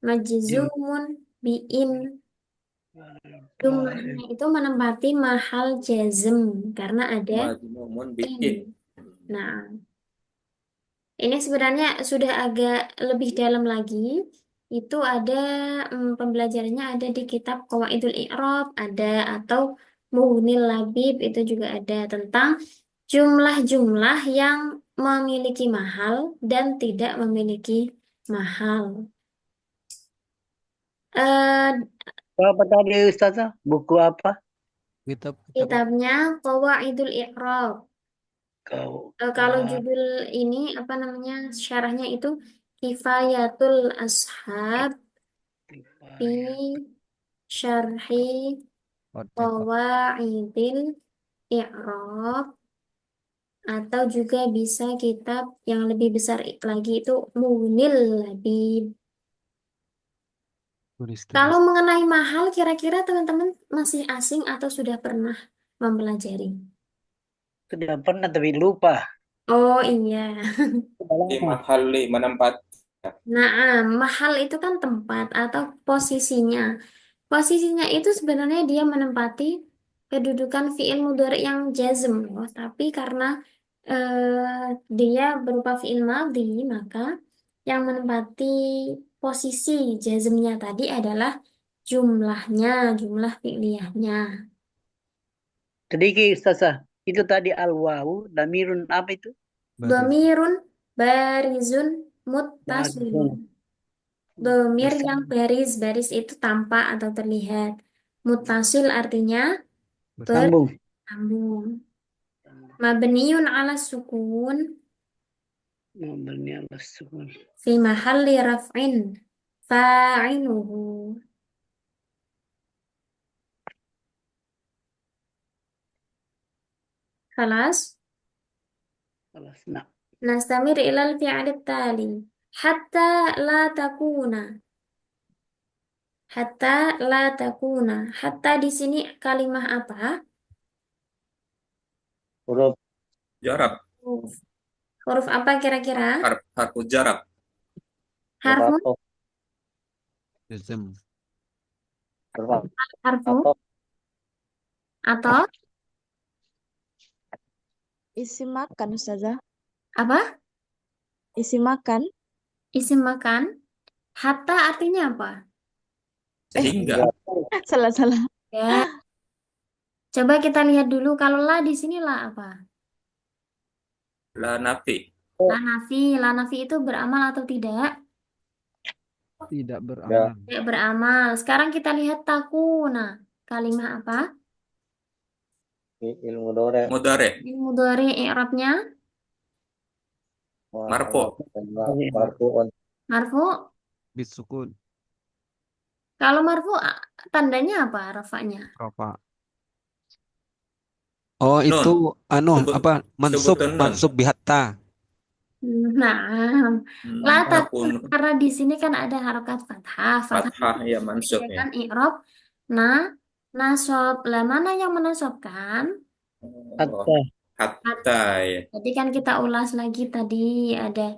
[SPEAKER 1] majzumun bi'in. Jumlahnya itu menempati mahal jazm karena ada
[SPEAKER 4] Majmumun
[SPEAKER 1] in.
[SPEAKER 4] bi'in.
[SPEAKER 1] Nah, ini sebenarnya sudah agak lebih dalam lagi. Itu ada pembelajarannya ada di kitab Qawaidul I'rab, ada atau Mughnil Labib itu juga ada tentang jumlah-jumlah yang memiliki mahal dan tidak memiliki mahal. Eh,
[SPEAKER 5] Apa tadi Ustazah? Buku apa?
[SPEAKER 3] kitab
[SPEAKER 1] kitabnya Qawaidul I'rab.
[SPEAKER 5] Kau.
[SPEAKER 1] Kalau judul ini apa namanya syarahnya itu Kifayatul Ashab fi Syarhi
[SPEAKER 3] Fatihah.
[SPEAKER 1] Qawaidil i'rab, atau juga bisa kitab yang lebih besar lagi itu Munil Labib.
[SPEAKER 3] Tulis.
[SPEAKER 1] Kalau mengenai mahal, kira-kira teman-teman masih asing atau sudah pernah mempelajari?
[SPEAKER 5] Sudah pernah tapi lupa.
[SPEAKER 1] Oh iya.
[SPEAKER 5] Sudah lama.
[SPEAKER 4] mahal menempat.
[SPEAKER 1] Nah, mahal itu kan tempat atau posisinya. Posisinya itu sebenarnya dia menempati kedudukan fiil mudhari yang jazm loh. Tapi karena dia berupa fiil madhi, maka yang menempati posisi jazmnya tadi adalah jumlahnya, jumlah fi'liyahnya.
[SPEAKER 5] Sedikit Ustazah. Itu tadi al-wawu, damirun apa itu?
[SPEAKER 3] Baris.
[SPEAKER 1] Domirun barizun muttasilun.
[SPEAKER 5] Barizun.
[SPEAKER 1] Domir
[SPEAKER 5] Bersambung.
[SPEAKER 1] yang baris, baris itu tampak atau terlihat. Muttasil artinya
[SPEAKER 5] Bersambung.
[SPEAKER 1] bersambung. Mabniun ala sukun
[SPEAKER 5] Memberi Allah sukun.
[SPEAKER 1] fi mahalli raf'in fa'iluhu. Khalas.
[SPEAKER 5] Alas. Nah.
[SPEAKER 1] Nastamir ilal fi'al tali. Hatta la takuna. Hatta la takuna. Hatta di sini kalimah apa?
[SPEAKER 2] Huruf
[SPEAKER 4] Jarab.
[SPEAKER 1] Huruf. Huruf apa kira-kira?
[SPEAKER 4] Harfu jarab.
[SPEAKER 1] Harfu?
[SPEAKER 2] atau
[SPEAKER 3] Jazm.
[SPEAKER 2] huruf
[SPEAKER 1] Harfu?
[SPEAKER 2] atau
[SPEAKER 1] Atau
[SPEAKER 6] Isi makan, Ustazah.
[SPEAKER 1] apa?
[SPEAKER 6] Isi makan.
[SPEAKER 1] Isim makan. Hatta artinya apa?
[SPEAKER 4] Sehingga.
[SPEAKER 6] Salah-salah.
[SPEAKER 1] Ya. Coba kita lihat dulu kalau la di sini la apa?
[SPEAKER 4] La nafi.
[SPEAKER 1] La nafi. La nafi itu beramal atau tidak?
[SPEAKER 3] Tidak beramal.
[SPEAKER 1] Tidak beramal. Sekarang kita lihat takuna. Kalimah apa?
[SPEAKER 2] fi'il mudhari
[SPEAKER 4] Mudhari.
[SPEAKER 1] Ini mudhari i'rabnya
[SPEAKER 4] Marfu.
[SPEAKER 2] marfu'un
[SPEAKER 1] marfu.
[SPEAKER 3] Bisukun.
[SPEAKER 1] Kalau marfu tandanya apa? Rafanya.
[SPEAKER 3] Rafa. Oh, itu
[SPEAKER 4] Sebut-
[SPEAKER 3] mansub
[SPEAKER 4] sebutan nun.
[SPEAKER 3] mansub bihatta.
[SPEAKER 1] Nah, la takun
[SPEAKER 4] Walaupun
[SPEAKER 1] karena di sini kan ada harokat fathah.
[SPEAKER 4] fathah ya mansub ya.
[SPEAKER 1] kan i'rab. Nah, nasab. Lah mana yang menasobkan?
[SPEAKER 4] Oh,
[SPEAKER 5] Hatta.
[SPEAKER 4] hatta ya.
[SPEAKER 1] Jadi kan kita ulas lagi tadi ada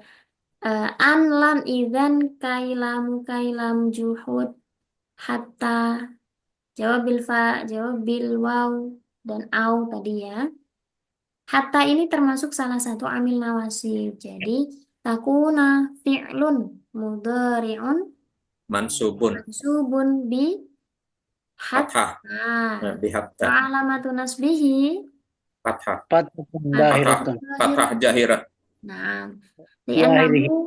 [SPEAKER 1] an lan idzan kailam juhud hatta jawab bil fa jawab bil waw dan au tadi ya. Hatta ini termasuk salah satu amil nawasib. Jadi takuna fi'lun mudhari'un
[SPEAKER 4] Mansubun.
[SPEAKER 1] mansubun bi
[SPEAKER 4] Fathah.
[SPEAKER 1] hatta.
[SPEAKER 4] Bihatta.
[SPEAKER 1] Alamatu nasbihi
[SPEAKER 4] Fathah.
[SPEAKER 5] Fathatun
[SPEAKER 4] Fathah.
[SPEAKER 5] dahiratun.
[SPEAKER 4] Fathah jahirah.
[SPEAKER 1] Nah,
[SPEAKER 5] Di akhirih.
[SPEAKER 1] li'annahu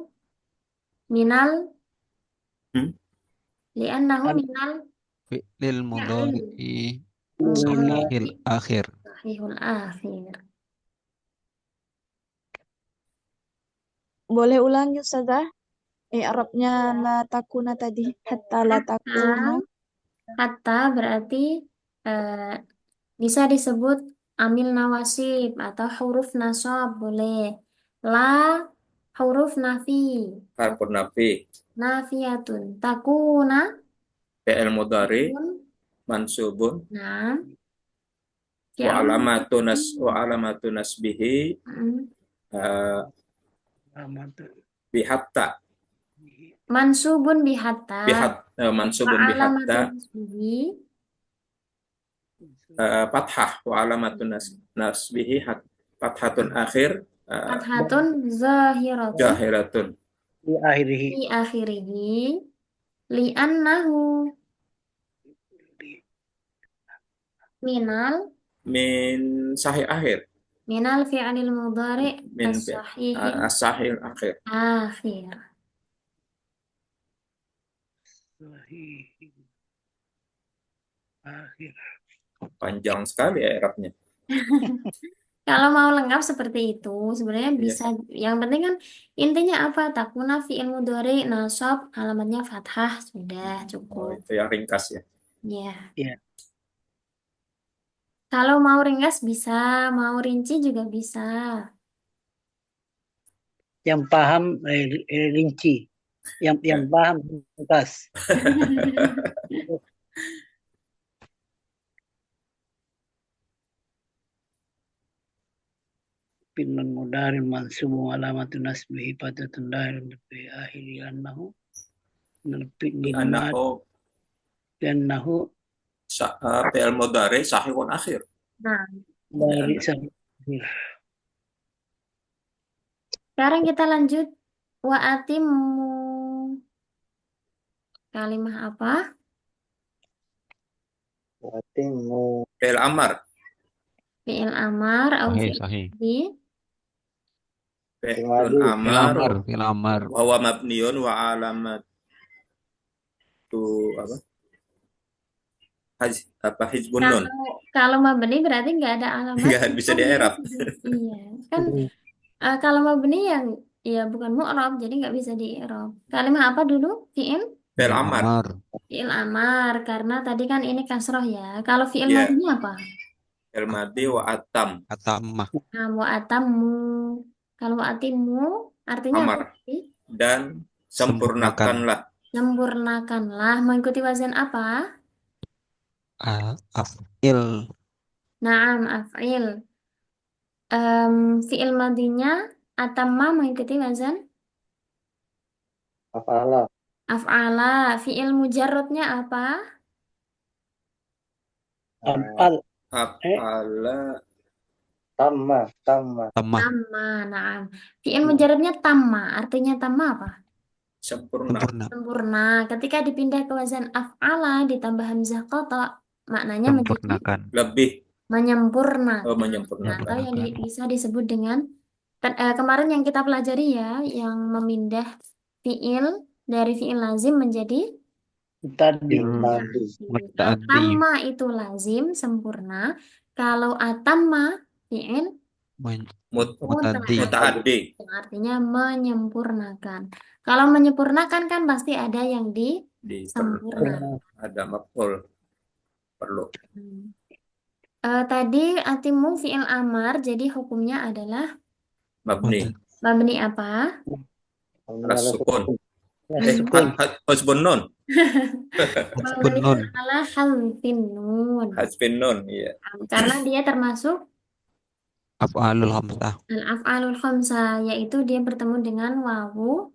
[SPEAKER 1] minal
[SPEAKER 4] Hmm?
[SPEAKER 1] li'annahu minal
[SPEAKER 3] Fi'lil mudhari'i
[SPEAKER 1] mudhari
[SPEAKER 3] sahihil akhir.
[SPEAKER 1] sahihul akhir.
[SPEAKER 6] Boleh ulangi, Ustazah? I'rabnya la takuna tadi. Hatta la takuna.
[SPEAKER 1] Hatta berarti eh, bisa disebut amil nawasib atau huruf nasab boleh. La huruf nafi.
[SPEAKER 4] Harfun nafi.
[SPEAKER 1] Nafiyatun. Takuna.
[SPEAKER 4] Fi'il mudhari.
[SPEAKER 1] Takun.
[SPEAKER 4] Mansubun.
[SPEAKER 1] Nah.
[SPEAKER 4] Wa alamatu nasbihi bihatta.
[SPEAKER 1] Mansubun bihatta.
[SPEAKER 4] Mansubun
[SPEAKER 1] Wa
[SPEAKER 4] bihatta.
[SPEAKER 1] alamatu nasbihi.
[SPEAKER 4] Fathah. Wa alamatu nasbihi fathatun akhir.
[SPEAKER 1] Fathatun zahiratun
[SPEAKER 4] Jahiratun.
[SPEAKER 5] Di akhirih.
[SPEAKER 1] fi akhirihi li'annahu minal
[SPEAKER 4] Min sahih akhir.
[SPEAKER 1] minal fi'lil mudhari
[SPEAKER 4] Min
[SPEAKER 1] as-sahihi
[SPEAKER 4] as-sahih akhir.
[SPEAKER 1] akhir.
[SPEAKER 5] Akhir.
[SPEAKER 4] Panjang sekali ya Arabnya.
[SPEAKER 1] Kalau mau lengkap seperti itu sebenarnya
[SPEAKER 4] Iya.
[SPEAKER 1] bisa. Yang penting kan intinya apa? Takuna fi'il mudhari nasab alamatnya fathah sudah
[SPEAKER 4] Oh,
[SPEAKER 1] cukup.
[SPEAKER 4] itu yang ringkas ya.
[SPEAKER 1] Ya.
[SPEAKER 5] Iya.
[SPEAKER 1] Kalau mau ringkas bisa, mau rinci juga bisa.
[SPEAKER 5] Yang paham rinci. Yang paham ringkas. Fi'lun mudhari mansubun alamatun nasbihi fatatun dahirin fi akhiri annahu fi'lun mad
[SPEAKER 4] Li'annahu
[SPEAKER 5] li'annahu
[SPEAKER 4] fi'il mudhari sahihun akhir.
[SPEAKER 1] Nah,
[SPEAKER 5] dari
[SPEAKER 1] sekarang kita lanjut. Wa atimmu. Kalimah apa?
[SPEAKER 2] Watimu.
[SPEAKER 4] Fi'il amar.
[SPEAKER 1] Fi'il amar atau
[SPEAKER 3] Sahih,
[SPEAKER 1] fi'il
[SPEAKER 3] sahih.
[SPEAKER 1] di
[SPEAKER 4] Fi'lun
[SPEAKER 2] Madi.
[SPEAKER 4] amar.
[SPEAKER 3] Fil amar.
[SPEAKER 4] Wa huwa mabniyun wa alamatu apa? Hizbun nun.
[SPEAKER 1] Kalau mabni berarti nggak ada alamat.
[SPEAKER 4] Nggak bisa di-i'rab.
[SPEAKER 1] Iya, kan kalau mabni yang ya bukan mu'rab, jadi nggak bisa di-i'rab. Kalimah apa dulu? Fi'il?
[SPEAKER 4] Fi'il amar.
[SPEAKER 1] Fi'il amar, karena tadi kan ini kasroh ya. Kalau fi'il
[SPEAKER 4] Iya.
[SPEAKER 1] madinya apa?
[SPEAKER 4] Fi'il madi wa atam.
[SPEAKER 3] Atamah.
[SPEAKER 1] Nah, wa atammu. Kalau wa atimmu artinya apa
[SPEAKER 4] Amar.
[SPEAKER 1] sih?
[SPEAKER 4] Dan sempurnakanlah.
[SPEAKER 1] Sempurnakanlah. Mengikuti wazan apa?
[SPEAKER 3] Afil.
[SPEAKER 1] Naam, af'il. Fi'il madinya atamma mengikuti wazan
[SPEAKER 2] Afala.
[SPEAKER 1] af'ala. Fi'il mujarrodnya apa?
[SPEAKER 5] Afal.
[SPEAKER 4] Af'ala
[SPEAKER 2] Tamma. Tamma.
[SPEAKER 3] Tamah.
[SPEAKER 1] Tamma, naam. Fi'il mujarrodnya tamma. Artinya tamma apa?
[SPEAKER 4] sempurna.
[SPEAKER 3] Sempurna.
[SPEAKER 1] Sempurna. Ketika dipindah ke wazan af'ala ditambah hamzah qata, maknanya menjadi
[SPEAKER 3] Sempurnakan.
[SPEAKER 4] Lebih
[SPEAKER 1] menyempurnakan.
[SPEAKER 4] menyempurnakan.
[SPEAKER 1] Atau yang bisa disebut dengan kemarin yang kita pelajari ya, yang memindah fi'il dari fi'il lazim menjadi
[SPEAKER 5] Tadi.
[SPEAKER 2] Madi.
[SPEAKER 1] Kalau tamma itu lazim, sempurna. Kalau atamma fi'il
[SPEAKER 3] Mutadi.
[SPEAKER 4] Muta'addi.
[SPEAKER 1] yang artinya menyempurnakan. Kalau menyempurnakan kan pasti ada yang disempurnakan.
[SPEAKER 4] Ada maf'ul perlu.
[SPEAKER 1] Tadi atimu fi'il amar, jadi hukumnya adalah
[SPEAKER 4] Mabni.
[SPEAKER 1] mabni apa?
[SPEAKER 4] Alas sukun.
[SPEAKER 5] Sukun.
[SPEAKER 4] Husbun nun.
[SPEAKER 1] Mabni
[SPEAKER 3] Nun.
[SPEAKER 1] ala halfin nun.
[SPEAKER 4] Hasbin nun. Iya.
[SPEAKER 1] Karena dia termasuk
[SPEAKER 3] Af'alul hamsah.
[SPEAKER 1] al-af'alul khamsah, yaitu dia bertemu dengan wawu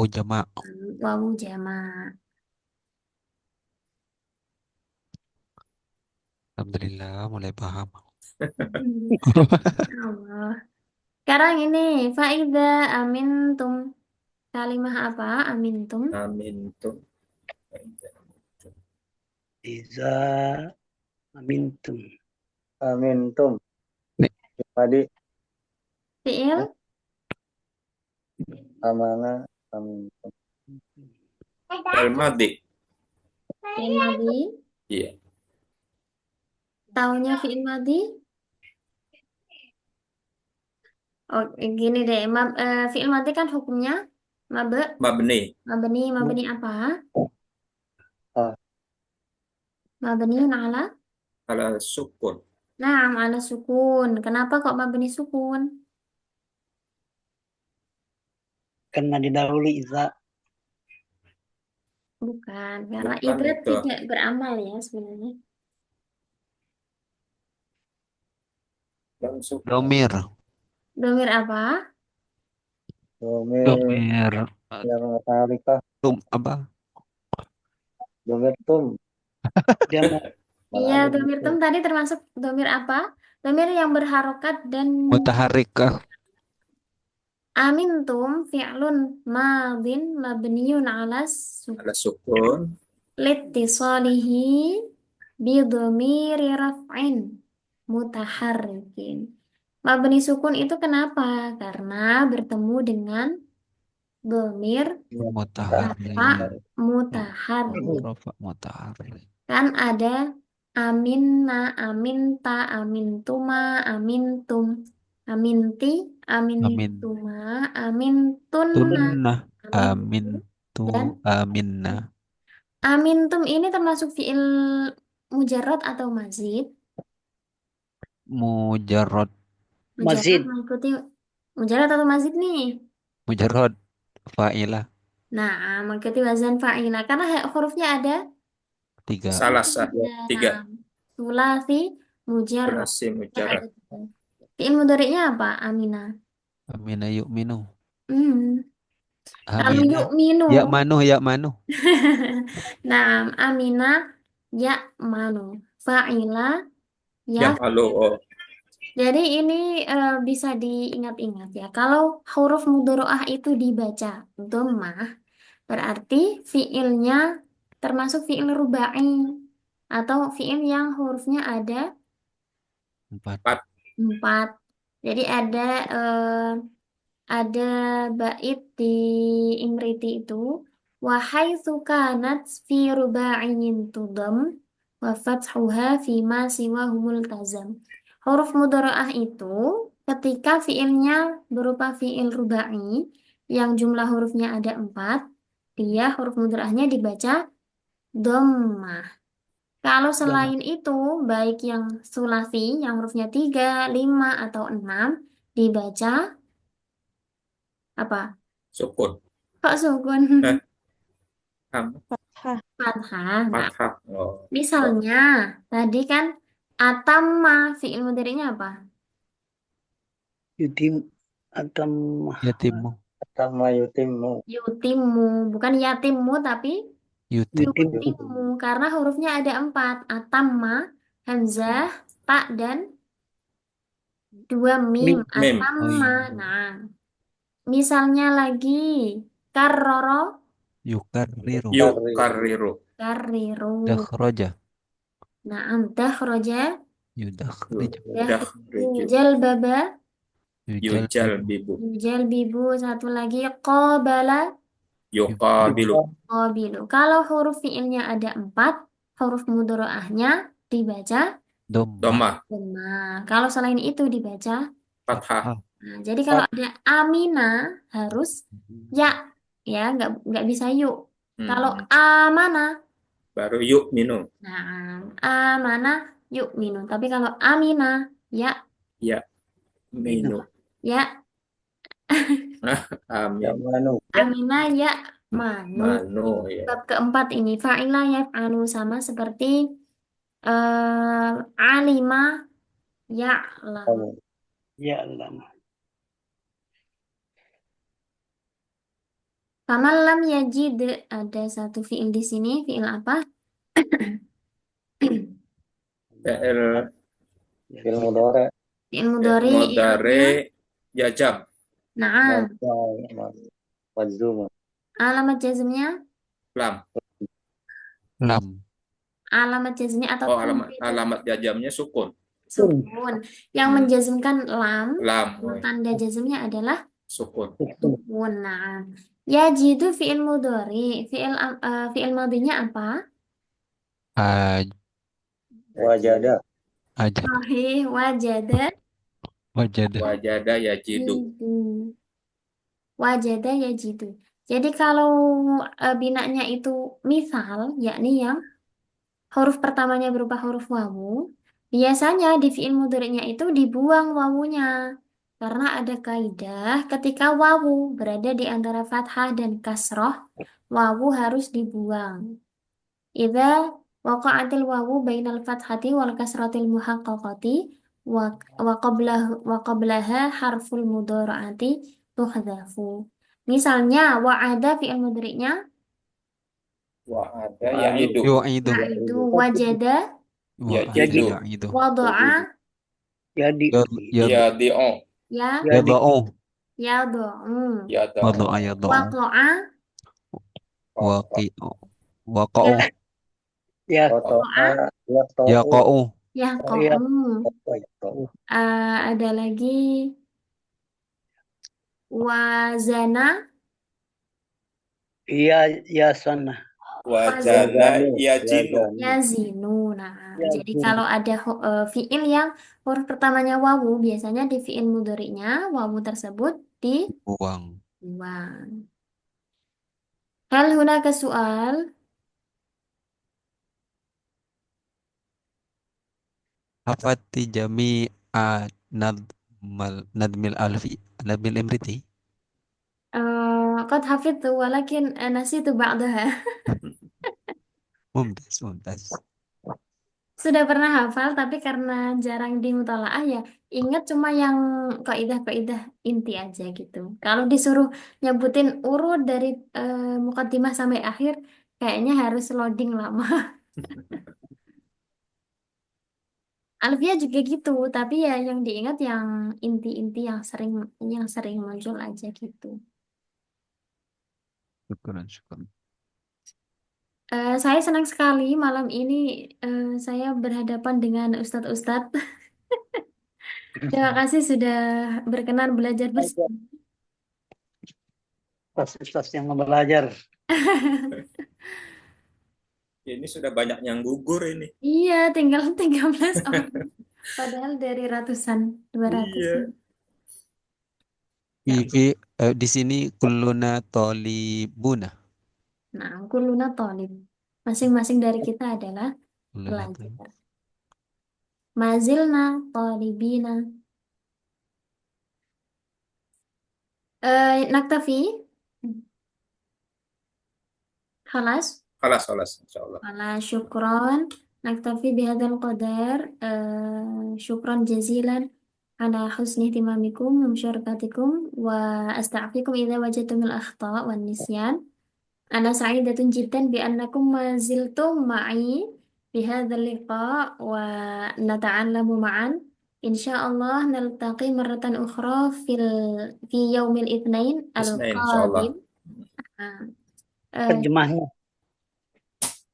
[SPEAKER 3] Jama'.
[SPEAKER 1] jamak.
[SPEAKER 3] Alhamdulillah mulai paham.
[SPEAKER 1] Allah. Sekarang ini faida amintum. Kalimah apa? Amintum.
[SPEAKER 4] Amintum.
[SPEAKER 5] Iza amintum.
[SPEAKER 2] Amintum.
[SPEAKER 3] Nih.
[SPEAKER 2] Madi.
[SPEAKER 1] Fi'il
[SPEAKER 2] Amana. Amintum.
[SPEAKER 4] Fi'il madi.
[SPEAKER 1] fi'il madi.
[SPEAKER 4] Iya.
[SPEAKER 1] Taunya fi'il madi. Oh, gini deh. Fi'il madi kan hukumnya
[SPEAKER 4] Mabni.
[SPEAKER 1] mabni apa?
[SPEAKER 2] Ah.
[SPEAKER 1] Mabniun ala.
[SPEAKER 4] Ala sukun.
[SPEAKER 1] Nah, ala sukun. Kenapa kok mabni sukun?
[SPEAKER 5] Karena didahului iza.
[SPEAKER 1] Bukan, karena
[SPEAKER 4] Bukan
[SPEAKER 1] itu
[SPEAKER 4] itu.
[SPEAKER 1] tidak beramal ya sebenarnya.
[SPEAKER 4] Dan sukun.
[SPEAKER 3] Domir.
[SPEAKER 1] Domir apa?
[SPEAKER 2] Domir.
[SPEAKER 3] Domir.
[SPEAKER 2] Yang tarikah.
[SPEAKER 3] Tum apa?
[SPEAKER 2] Domir tum.
[SPEAKER 5] Dia
[SPEAKER 1] Iya, domir tum tadi termasuk domir apa? Domir yang berharokat dan
[SPEAKER 3] Mutaharikah.
[SPEAKER 1] amintum fi'lun madin mabniun ala
[SPEAKER 4] Ala sukun.
[SPEAKER 1] litisalihi bidhamiri raf'in mutaharrikin. Mabni sukun itu kenapa? Karena bertemu dengan dhamir
[SPEAKER 3] Mutaharik.
[SPEAKER 1] rafa' mutaharrik.
[SPEAKER 3] Rafa mutaharik.
[SPEAKER 1] Kan ada aminna, aminta, amintuma, amintum, aminti, amintuma, amintunna,
[SPEAKER 3] Tunna. Amin.
[SPEAKER 1] dan
[SPEAKER 3] Aminna.
[SPEAKER 1] amintum ini termasuk fi'il mujarrad atau mazid?
[SPEAKER 3] Mujarrad.
[SPEAKER 1] Mujarab
[SPEAKER 5] Masjid.
[SPEAKER 1] mengikuti mujarab atau mazid nih?
[SPEAKER 3] Mujarrad. Fa'ilah.
[SPEAKER 1] Nah, mengikuti wazan fa'ilah karena hurufnya ada
[SPEAKER 3] 3.
[SPEAKER 4] Salah sah.
[SPEAKER 1] tiga.
[SPEAKER 4] Tiga.
[SPEAKER 1] Nah, sulasi mujarab.
[SPEAKER 4] Sulasi
[SPEAKER 1] Yang
[SPEAKER 4] mujarrad.
[SPEAKER 1] ada tiga. Fi'il mudhari'nya apa? Amina.
[SPEAKER 3] Amina yu'minu.
[SPEAKER 1] Hmm. Kalau
[SPEAKER 3] Amina.
[SPEAKER 1] yu'minu.
[SPEAKER 3] Ya manu.
[SPEAKER 1] Nah, Amina ya manu. Fa'ila ya.
[SPEAKER 4] Yaf'alu. Oh.
[SPEAKER 1] Jadi ini bisa diingat-ingat ya. Kalau huruf mudhari'ah itu dibaca dhammah, berarti fiilnya termasuk fiil rubai atau fiil yang hurufnya ada
[SPEAKER 3] 4.
[SPEAKER 4] Empat.
[SPEAKER 1] 4. Jadi ada bait di Imriti itu wa haitsu kanat fi ruba'in tudam wa fathuha fi ma siwahu multazam. Huruf mudhari'ah itu ketika fiilnya berupa fiil rubai yang jumlah hurufnya ada 4, dia huruf mudhari'ahnya dibaca dhammah. Kalau selain itu, baik yang sulasi, yang hurufnya 3, 5, atau 6, dibaca apa?
[SPEAKER 4] Sukun.
[SPEAKER 1] Kok sukun?
[SPEAKER 4] Eh, ham.
[SPEAKER 6] Fathah.
[SPEAKER 1] Fathah. Nah,
[SPEAKER 4] Fathah. Oh.
[SPEAKER 1] misalnya, tadi kan atamma, fi'il mudhari'nya apa?
[SPEAKER 5] Yutim. Atam.
[SPEAKER 3] Yatimmu.
[SPEAKER 2] Sama yutimmu.
[SPEAKER 1] Yutimmu, bukan yatimmu, tapi
[SPEAKER 3] Yutim.
[SPEAKER 5] Yutim.
[SPEAKER 1] yutimmu. Karena hurufnya ada 4. Atamma, hamzah, ta, dan 2 mim.
[SPEAKER 5] Mim.
[SPEAKER 4] Mim.
[SPEAKER 3] Oh
[SPEAKER 1] Atamma.
[SPEAKER 3] iya.
[SPEAKER 1] Nah, misalnya lagi, karroro,
[SPEAKER 3] Yukarriru.
[SPEAKER 4] Yukarriru.
[SPEAKER 1] karriru.
[SPEAKER 3] Dakhraja.
[SPEAKER 1] Nah, dakhroja,
[SPEAKER 3] Yudakhriju.
[SPEAKER 4] Yudakhriju.
[SPEAKER 1] jalbaba,
[SPEAKER 3] Yujalbibu.
[SPEAKER 4] Yujalbibu.
[SPEAKER 1] jalbibu. Satu lagi, qabala,
[SPEAKER 4] Yuqabilu.
[SPEAKER 1] qabilu. Kalau huruf fiilnya ada 4, huruf mudhari'ahnya dibaca
[SPEAKER 3] Dhammah.
[SPEAKER 4] Dhammah.
[SPEAKER 1] dhammah. Kalau selain itu dibaca.
[SPEAKER 4] Fathah.
[SPEAKER 3] Fathah.
[SPEAKER 1] Nah, jadi kalau ada amina harus ya, ya nggak bisa yuk. Kalau amana,
[SPEAKER 4] Baru yuk minum.
[SPEAKER 1] nah amana yuk minum. Tapi kalau amina ya,
[SPEAKER 4] Ya. Minum.
[SPEAKER 1] ya
[SPEAKER 4] Amin.
[SPEAKER 2] Yamanu.
[SPEAKER 1] amina ya manu.
[SPEAKER 4] Manu. Ya.
[SPEAKER 1] Bab keempat ini fa'ila yaf'alu sama seperti alima ya'lam.
[SPEAKER 2] Kamu.
[SPEAKER 5] Ya Allah.
[SPEAKER 1] Faman lam yajid, ada satu fi'il di sini. Fi'il apa?
[SPEAKER 4] Fi'il
[SPEAKER 2] Fil mudhari.
[SPEAKER 1] Fi'il mudhari i'rabnya.
[SPEAKER 4] mudhari jajab.
[SPEAKER 1] Nah,
[SPEAKER 2] Majzuma.
[SPEAKER 1] alamat jazmnya,
[SPEAKER 4] Lam.
[SPEAKER 3] Lam.
[SPEAKER 1] alamat jazmnya atau
[SPEAKER 4] Oh, alamat jajamnya sukun.
[SPEAKER 1] sukun. Yang menjazmkan lam,
[SPEAKER 4] Lam. Oh,
[SPEAKER 1] tanda jazmnya adalah
[SPEAKER 4] sukun.
[SPEAKER 1] sukun. Nah, yajidu fi'il mudhari, fi'il madinya apa?
[SPEAKER 3] Aj.
[SPEAKER 2] Wajada.
[SPEAKER 3] Ajad.
[SPEAKER 1] Sahih, wajada,
[SPEAKER 3] Wajada.
[SPEAKER 4] Wajada yajidu.
[SPEAKER 1] jidu. Wajada yajidu. Jadi kalau binanya itu misal, yakni yang huruf pertamanya berupa huruf wawu, biasanya di fi'il mudhari'nya itu dibuang wawunya. Karena ada kaidah ketika wawu berada di antara fathah dan kasroh, wawu harus dibuang. Idza waqa'atil wawu bainal fathati wal kasratil muhaqqaqati wa wa qablaha harful mudhara'ati tuhdhafu. Misalnya wa'ada fi'il mudhari'nya
[SPEAKER 4] Wa'ada ya'idu.
[SPEAKER 3] Yu'idu.
[SPEAKER 1] ya'idu, wajada,
[SPEAKER 4] Yajidu.
[SPEAKER 3] Ya'idu.
[SPEAKER 1] wada'a,
[SPEAKER 5] Jadi.
[SPEAKER 4] Yadi'u.
[SPEAKER 1] ya,
[SPEAKER 3] Yada'u.
[SPEAKER 1] yada'u,
[SPEAKER 4] Yada'u.
[SPEAKER 3] Wada'a yada'u.
[SPEAKER 1] waqa'a,
[SPEAKER 3] Waqi'u. Waqa'u.
[SPEAKER 5] Ya.
[SPEAKER 2] Koto'a.
[SPEAKER 3] Yaqa'u.
[SPEAKER 1] yaqa'u. Ada lagi wazana,
[SPEAKER 5] Ya. Ya sana.
[SPEAKER 4] Wajana yajinu.
[SPEAKER 1] yazinu. Nah,
[SPEAKER 5] Yazinu.
[SPEAKER 1] jadi kalau ada fiil yang huruf pertamanya wawu, biasanya di fiil mudhari'nya wawu tersebut
[SPEAKER 3] Buang.
[SPEAKER 1] dibuang. Hal hunaka soal?
[SPEAKER 3] hafati jami'a nadmil alfi nadmil imriti.
[SPEAKER 1] قد حفظت ولكن نسيت بعضها.
[SPEAKER 3] Mumtaz, mumtaz.
[SPEAKER 1] Sudah pernah hafal tapi karena jarang di mutalaah ya ingat cuma yang kaidah-kaidah inti aja gitu. Kalau disuruh nyebutin urut dari mukaddimah sampai akhir kayaknya harus loading lama. Alfiah juga gitu, tapi ya yang diingat yang inti-inti yang sering muncul aja gitu.
[SPEAKER 3] Syukran, syukran.
[SPEAKER 1] Saya senang sekali malam ini saya berhadapan dengan ustadz-ustadz. Terima kasih sudah berkenan belajar bersama.
[SPEAKER 5] Ustaz yang belajar.
[SPEAKER 4] Ini sudah banyak yang gugur ini.
[SPEAKER 1] Iya, tinggal 13 orang. Padahal dari ratusan, 200.
[SPEAKER 4] Iya.
[SPEAKER 1] Ya.
[SPEAKER 3] Di sini kulluna tolibuna.
[SPEAKER 1] Nah, kuluna tolib. Masing-masing dari kita adalah
[SPEAKER 3] Kulluna tolib.
[SPEAKER 1] pelajar. Mazilna tolibina. Naktafi. خلاص
[SPEAKER 4] Kelas insyaallah.
[SPEAKER 1] على شكرا نكتفي بهذا القدر شكرا جزيلا على حسن اهتمامكم ومشاركتكم وأستعفيكم إذا وجدتم الأخطاء والنسيان أنا سعيدة جدا بأنكم ما زلتم معي في هذا اللقاء ونتعلم معا إن شاء الله نلتقي مرة أخرى في يوم الاثنين
[SPEAKER 4] Isnin insyaallah.
[SPEAKER 1] القادم
[SPEAKER 5] Terjemahnya.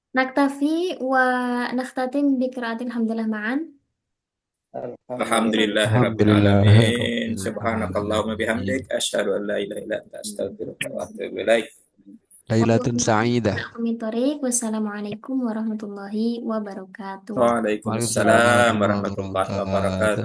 [SPEAKER 1] نكتفي ونختتم بقراءة الحمد لله معا
[SPEAKER 4] Alhamdulillahirabbil
[SPEAKER 3] Alhamdulillah.
[SPEAKER 4] alamin. Subhanakallahumma bihamdik asyhadu an la ilaha illa anta astaghfiruka wa atubu ilaik.
[SPEAKER 3] Lailatun sa'idah.
[SPEAKER 1] Wassalamualaikum warahmatullahi wabarakatuh.
[SPEAKER 4] Waalaikumsalam warahmatullahi wabarakatuh.